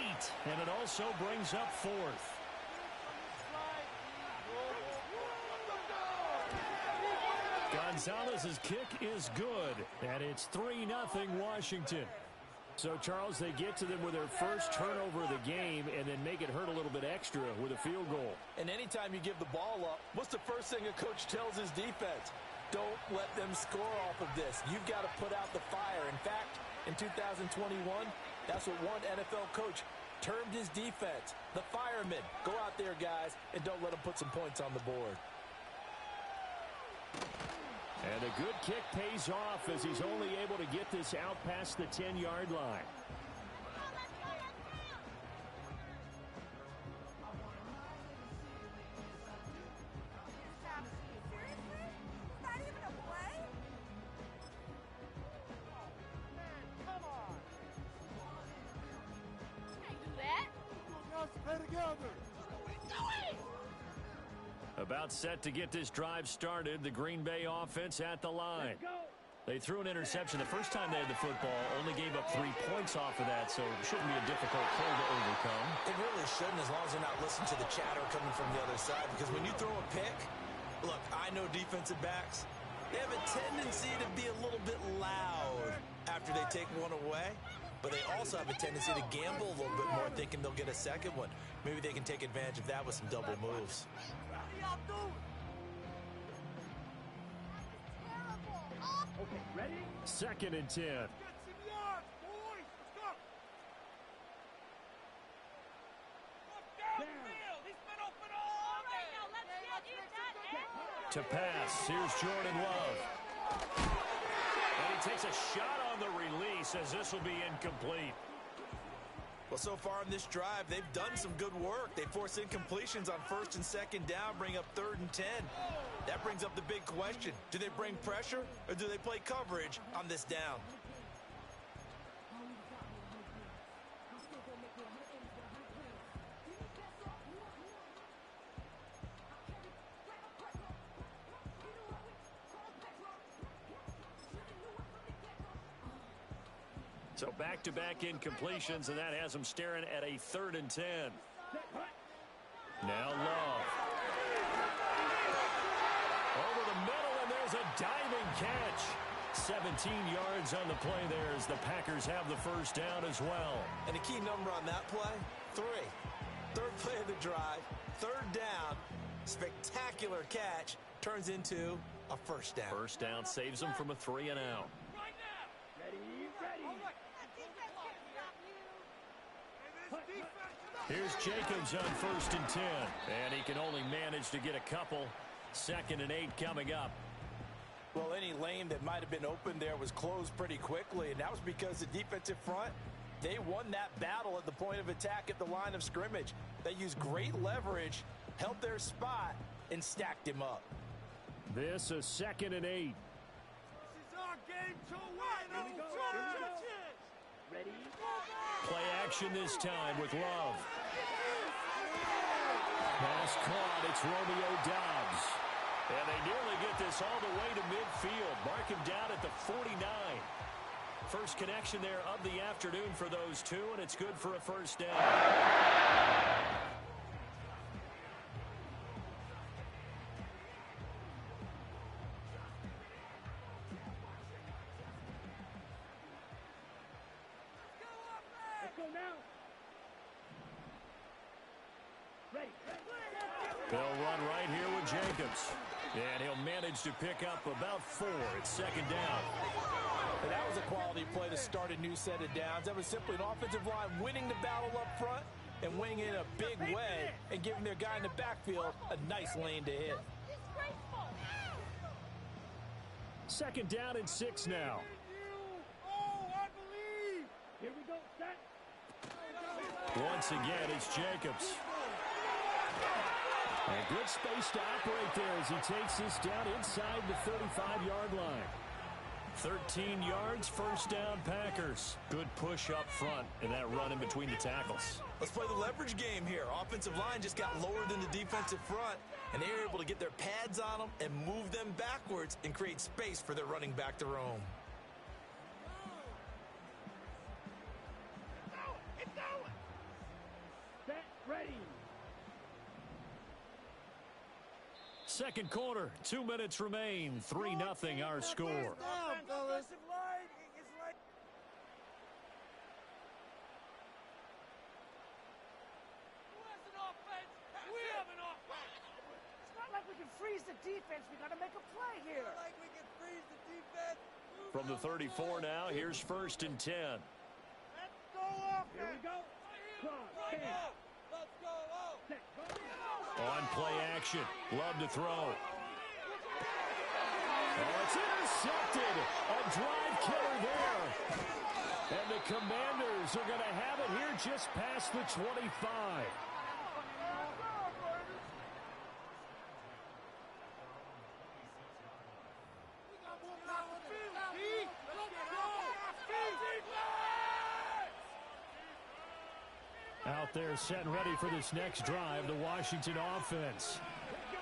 and it also brings up 4th. Gonzalez's kick is good, and it's 3-0 Washington. So, Charles, they get to them with their first turnover of the game and then make it hurt a little bit extra with a field goal. And anytime you give the ball up, what's the first thing a coach tells his defense? Don't let them score off of this. You've got to put out the fire. In fact, in 2021, that's what one NFL coach termed his defense, the firemen. Go out there, guys, and don't let them put some points on the board. And a good kick pays off as he's only able to get this out past the 10-yard line. About set to get this drive started, the Green Bay offense at the line. They threw an interception the first time they had the football, only gave up 3 points off of that, so it shouldn't be a difficult play to overcome. It really shouldn't, as long as they're not listening to the chatter coming from the other side, because when you throw a pick, look, I know defensive backs, they have a tendency to be a little bit loud after they take one away, but they also have a tendency to gamble a little bit more, thinking they'll get a second one. Maybe they can take advantage of that with some double moves. Okay, ready? 2nd and 10. Get some yards, boys. Let's go. Look downfield. He's been open all right now. Let's get in that. To pass, here's Jordan Love. And he takes a shot on the release as this will be incomplete. Well, so far in this drive, they've done some good work. They force incompletions on 1st and 2nd down, bring up 3rd and 10. That brings up the big question. Do they bring pressure or do they play coverage on this down? So back-to-back incompletions, and that has them staring at a 3rd and 10. Now Love. Over the middle, and there's a diving catch. 17 yards on the play there as the Packers have the first down as well. And a key number on that play, 3. 3rd play of the drive, 3rd down, spectacular catch, turns into a first down. First down saves them from a 3 and out. Here's Jacobs on 1st and 10, and he can only manage to get a couple. 2nd and 8 coming up. Well, any lane that might have been open there was closed pretty quickly, and that was because the defensive front, they won that battle at the point of attack at the line of scrimmage. They used great leverage, held their spot, and stacked him up. This is 2nd and 8. This is our game to win. Ready? Play action this time with Love. Pass caught. It's Romeo Doubs. And they nearly get this all the way to midfield. Mark him down at the 49. First connection there of the afternoon for those two, and it's good for a first down. They'll run right here with Jacobs. And he'll manage to pick up about 4. It's 2nd down. And that was a quality play to start a new set of downs. That was simply an offensive line winning the battle up front and winning it in a big way and giving their guy in the backfield a nice lane to hit. 2nd down and 6 now. Oh, I believe. Here we go, set. Once again, it's Jacobs. A good space to operate there as he takes this down inside the 35-yard line. 13 yards, first down, Packers. Good push up front in that run in between the tackles. Let's play the leverage game here. Offensive line just got lower than the defensive front, and they were able to get their pads on them and move them backwards and create space for their running back to roam. second quarter. 2 minutes remain. 3-0 our score. Freeze the defense. We got to make a play here. Like we can freeze the defense. From the 34 now, here's 1st and 10. Let's go offense. Here we go. Let's go. On play action. Love to throw. Oh, it's intercepted. A drive killer there. And the Commanders are going to have it here just past the 25. Out there set and ready for this next drive, the Washington offense.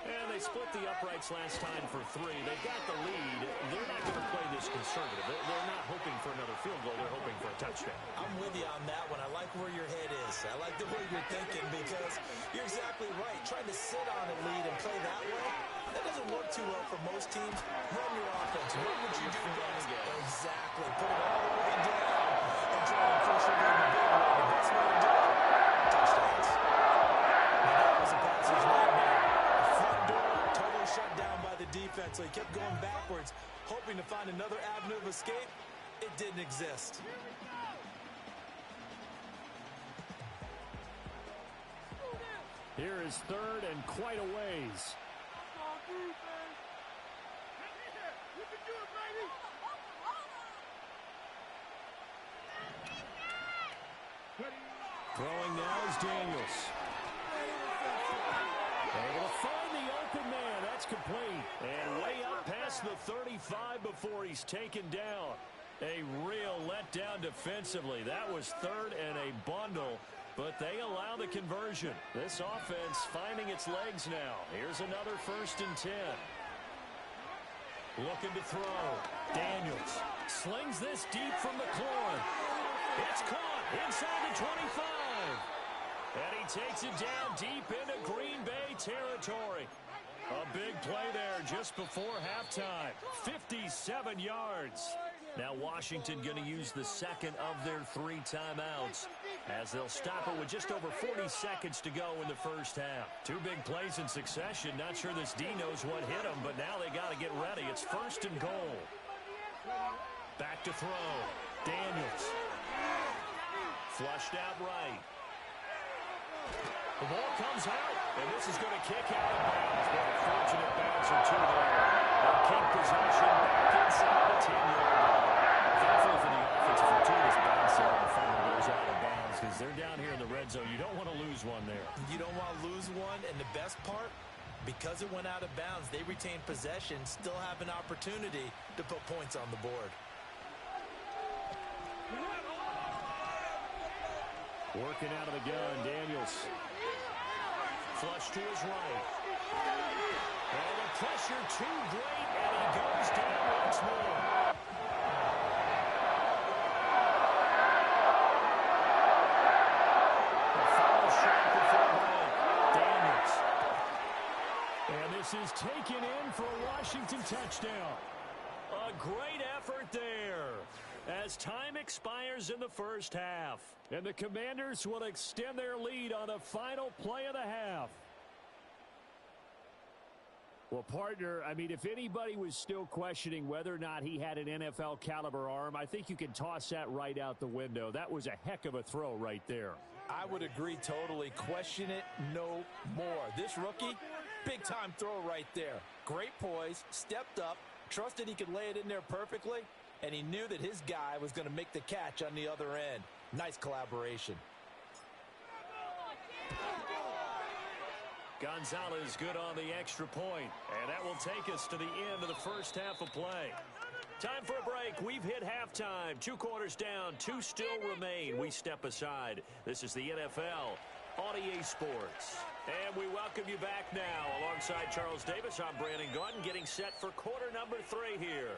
And they split the uprights last time for 3. They've got the lead. They're not going to play this conservative. They're not hoping for another field goal. They're hoping for a touchdown. I'm with you on that one. I like where your head is. I like the way you're thinking because you're exactly right. Trying to sit on a lead and play that way, that doesn't work too well for most teams. Run your offense. What would you do best? Exactly. Put it all the way down and try to push it in the big way. The best way to do it, touchdowns. Now that was a passer's nightmare. The front door totally shut down by the defense, so he kept going backwards, hoping to find another avenue of escape. It didn't exist. Here is 3rd and quite a ways. Throwing now is Daniels. Able to find the open man. That's complete. And way up past the 35 before he's taken down. A real letdown defensively. That was 3rd and a bundle, but they allow the conversion. This offense finding its legs now. Here's another 1st and 10. Looking to throw. Daniels slings this deep from the corner. It's caught inside the 25. And he takes it down deep into Green Bay territory. A big play there just before halftime. 57 yards. Now Washington going to use the second of their 3 timeouts as they'll stop it with just over 40 seconds to go in the first half. 2 big plays in succession. Not sure this D knows what hit him, but now they got to get ready. It's 1st and goal. Back to throw. Daniels. Flushed out right. The ball comes out, and this is going to kick out of bounds. What a fortunate bounce or 2 there. They'll keep possession back inside the 10-yard line. Thankfully for the offense, if Fortuna's bounce there, the final goes out of bounds because they're down here in the red zone. You don't want to lose one there. You don't want to lose one, and the best part, because it went out of bounds, they retain possession, still have an opportunity to put points on the board. Working out of the gun, Daniels. Flush to his right. And the pressure too great, and he goes down once more. The final shot before one. Daniels. And this is taken in for a Washington touchdown. A great effort there as time expires in the first half. And the Commanders will extend their lead on the final play of the half. Well, partner, I mean, if anybody was still questioning whether or not he had an NFL caliber arm, I think you can toss that right out the window. That was a heck of a throw right there. I would agree totally. Question it no more. This rookie, big-time throw right there. Great poise, stepped up, trusted he could lay it in there perfectly, and he knew that his guy was going to make the catch on the other end. Nice collaboration. Gonzalez good on the extra point, and that will take us to the end of the first half of play. Time for a break. We've hit halftime. 2 quarters down, 2 still remain. We step aside. This is the NFL on EA Sports. And we welcome you back now. Alongside Charles Davis, I'm Brandon Gordon, getting set for quarter number 3 here.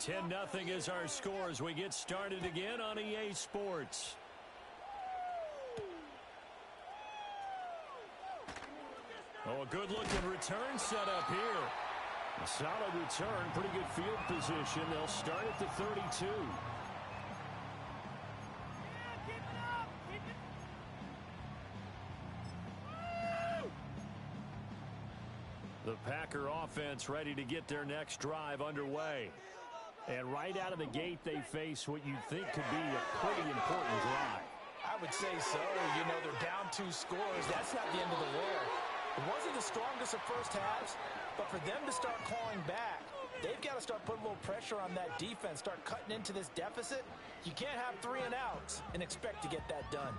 10-0 is our score as we get started again on EA Sports. Oh, a good-looking return set up here. A solid return, pretty good field position. They'll start at the 32. The Packer offense ready to get their next drive underway. And right out of the gate, they face what you'd think could be a pretty important drive. I would say so. You know, they're down 2 scores. That's not the end of the world. It wasn't the strongest of first halves, but for them to start clawing back, they've got to start putting a little pressure on that defense, start cutting into this deficit. You can't have 3 and outs and expect to get that done.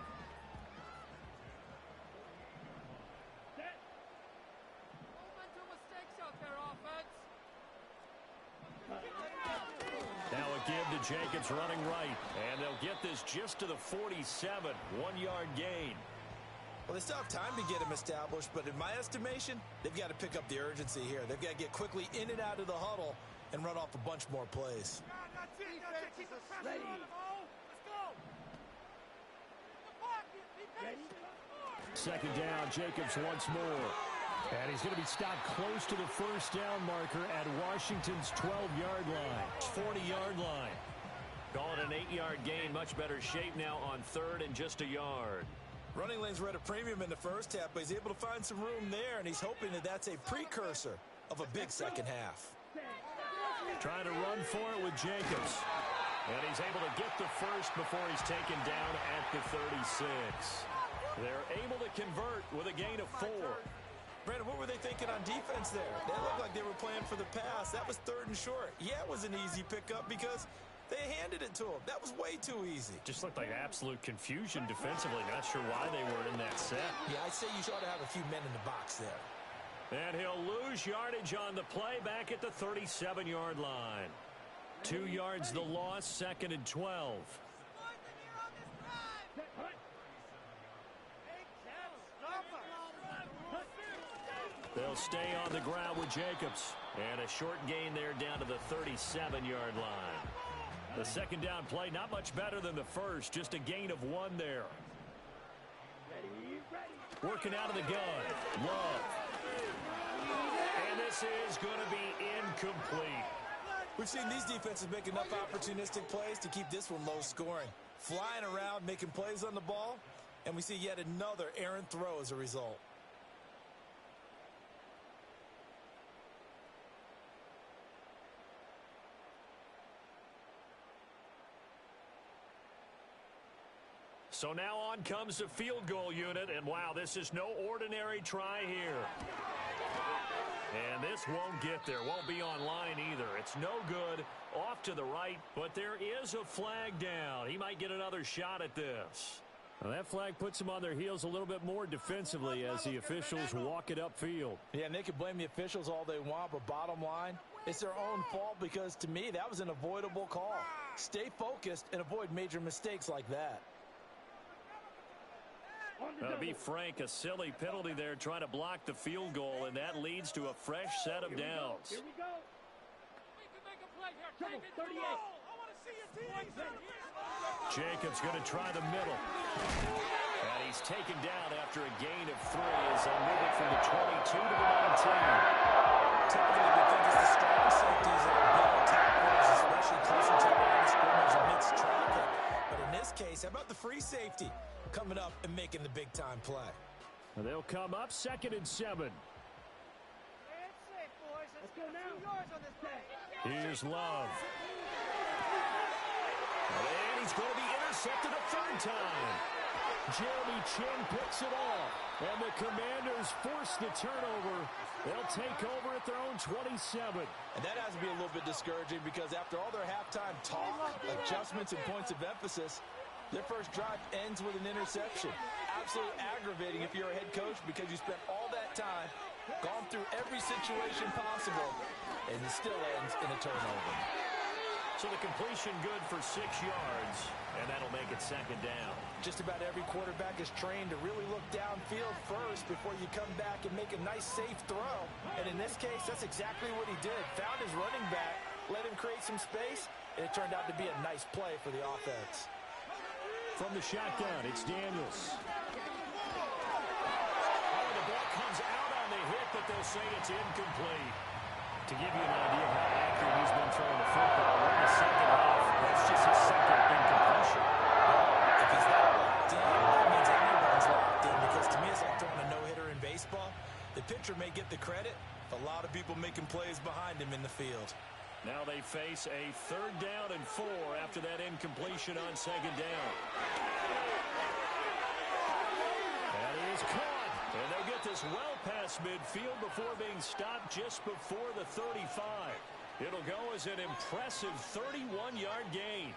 Now a give to Jacobs running right, and they'll get this just to the 47, 1-yard gain. Well, they still have time to get him established, but in my estimation, they've got to pick up the urgency here. They've got to get quickly in and out of the huddle and run off a bunch more plays. Ready. Second down, Jacobs once more. And he's going to be stopped close to the first down marker at Washington's 12-yard line. 40-yard line. Call it an 8-yard gain. Much better shape now on 3rd and just a yard. Running lanes were at a premium in the first half, but he's able to find some room there, and he's hoping that that's a precursor of a big second half. Trying to run for it with Jacobs. And he's able to get the first before he's taken down at the 36. They're able to convert with a gain of 4. Brandon, what were they thinking on defense there? They looked like they were playing for the pass. That was 3rd and short. Yeah, it was an easy pickup because they handed it to him. That was way too easy. Just looked like absolute confusion defensively. Not sure why they were in that set. Yeah, I'd say you ought to have a few men in the box there. And he'll lose yardage on the play back at the 37-yard line. 2 yards the loss, 2nd and 12. They'll stay on the ground with Jacobs. And a short gain there down to the 37-yard line. The second down play, not much better than the first. Just a gain of 1 there. Working out of the gun. Love. And this is going to be incomplete. We've seen these defenses make enough opportunistic plays to keep this one low scoring. Flying around, making plays on the ball. And we see yet another errant throw as a result. So now on comes the field goal unit, and wow, this is no ordinary try here. And this won't get there, won't be on line either. It's no good, off to the right, but there is a flag down. He might get another shot at this. Well, that flag puts them on their heels a little bit more defensively as the officials walk it upfield. Yeah, and they can blame the officials all they want, but bottom line, it's their own fault because, to me, that was an avoidable call. Stay focused and avoid major mistakes like that. To be frank, a silly penalty there trying to block the field goal, and that leads to a fresh set of downs. Here we go. We can make a play here. Trouble, 38. I want to see your team. Jacobs going to try the middle. And he's taken down after a gain of 3 as they move it from the 22 to the 19. Typically, we think it's the strong safeties that are better tacklers, especially closer to the line of scrimmage amidst traffic. But in this case, how about the free safety coming up and making the big-time play? And they'll come up 2nd and 7. It's safe, boys. Let's go now. 2 yards on this play. Here's Love. And he's going to be intercepted a 3rd time. Jeremy Chin picks it off. And the Commanders force the turnover. They'll take over at their own 27. And that has to be a little bit discouraging because after all their halftime talk, adjustments, and points of emphasis, their first drive ends with an interception. Absolutely aggravating if you're a head coach because you spent all that time, gone through every situation possible, and it still ends in a turnover. So the completion good for 6 yards, and that'll make it 2nd down. Just about every quarterback is trained to really look downfield first before you come back and make a nice, safe throw. And in this case, that's exactly what he did. Found his running back, let him create some space, and it turned out to be a nice play for the offense. From the shotgun, it's Daniels. Oh, the ball comes out on the hit, but they'll say it's incomplete. To give you an idea of how accurate he's been throwing the football, we're in the second half. That's just his second incompletion. If he's that locked in, that means everyone's locked in, because to me it's like throwing a no-hitter in baseball. The pitcher may get the credit, but a lot of people making plays behind him in the field. Now they face a 3rd down and 4 after that incompletion on 2nd down. That is caught. And they'll get this well past midfield before being stopped just before the 35. It'll go as an impressive 31-yard gain.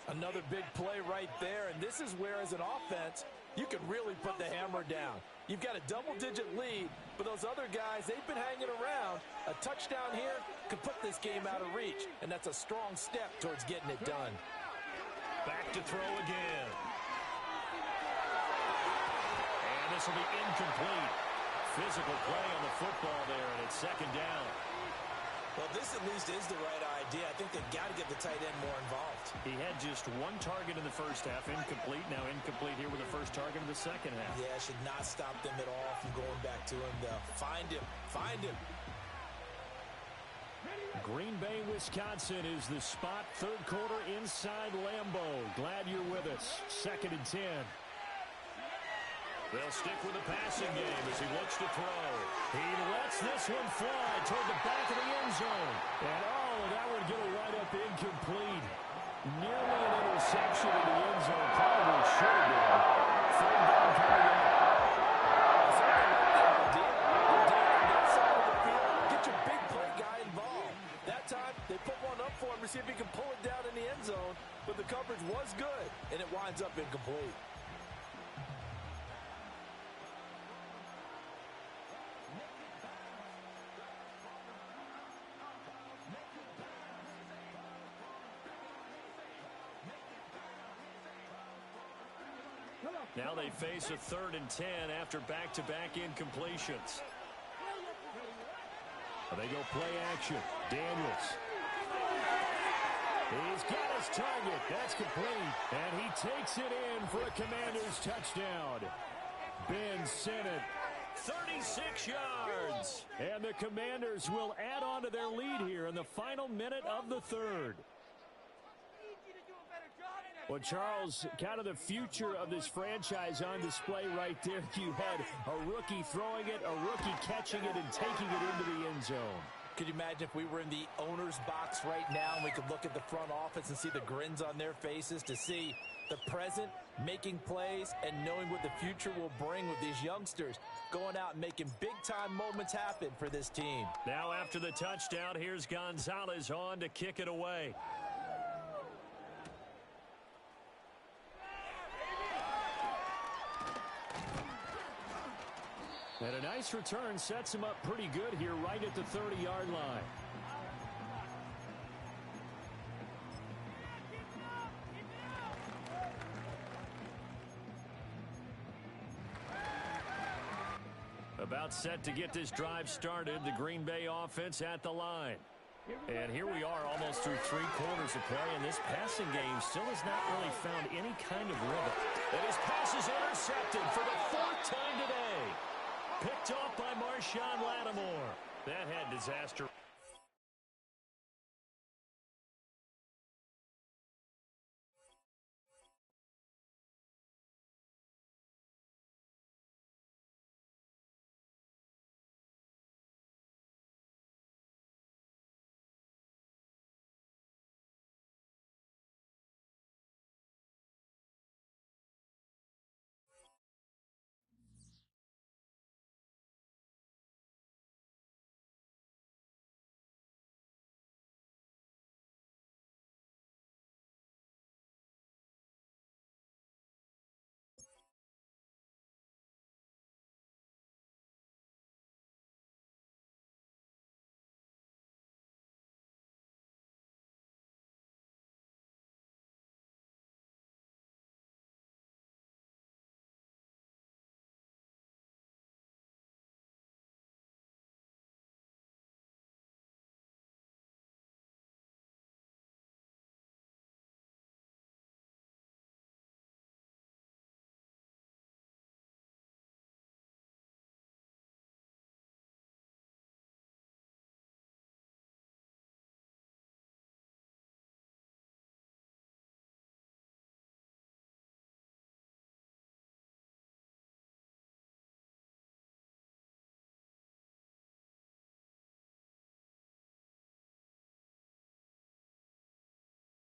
Another big play right there, and this is where, as an offense, you can really put the hammer down. You've got a double-digit lead, but those other guys, they've been hanging around. A touchdown here could put this game out of reach, and that's a strong step towards getting it done. Back to throw again. And this will be incomplete. Physical play on the football there, and it's 2nd down. Well, this at least is the right idea. I think they've got to get the tight end more involved. He had just 1 target in the first half, incomplete. Now incomplete here with the first target in the second half. Yeah, should not stop them at all from going back to him, though. Find him. Find him. Green Bay, Wisconsin is the spot. 3rd quarter inside Lambeau. Glad you're with us. 2nd and 10. They'll stick with the passing game as he looks to throw. He lets this one fly toward the back of the end zone. And that one get a right-up incomplete. Nearly an interception in the end zone. Probably should have been. 3rd down coming up. Get your big play guy involved. That time, they put one up for him to see if he can pull it down in the end zone. But the coverage was good, and it winds up incomplete. Now they face a 3rd and 10 after back-to-back incompletions. They go play action. Daniels. He's got his target. That's complete. And he takes it in for a Commanders touchdown. Ben Sinnott, 36 yards. And the Commanders will add on to their lead here in the final minute of the 3rd. Well, Charles, kind of the future of this franchise on display right there. You had a rookie throwing it, a rookie catching it, and taking it into the end zone. Could you imagine if we were in the owner's box right now and we could look at the front office and see the grins on their faces, to see the present making plays and knowing what the future will bring with these youngsters going out and making big-time moments happen for this team. Now after the touchdown, here's Gonzalez on to kick it away. And a nice return sets him up pretty good here right at the 30-yard line. About set to get this drive started, the Green Bay offense at the line. And here we are almost through 3 quarters of play, and this passing game still has not really found any kind of rhythm. And his pass is intercepted for the 4th time today. Picked off by Marshawn Lattimore. That had disaster.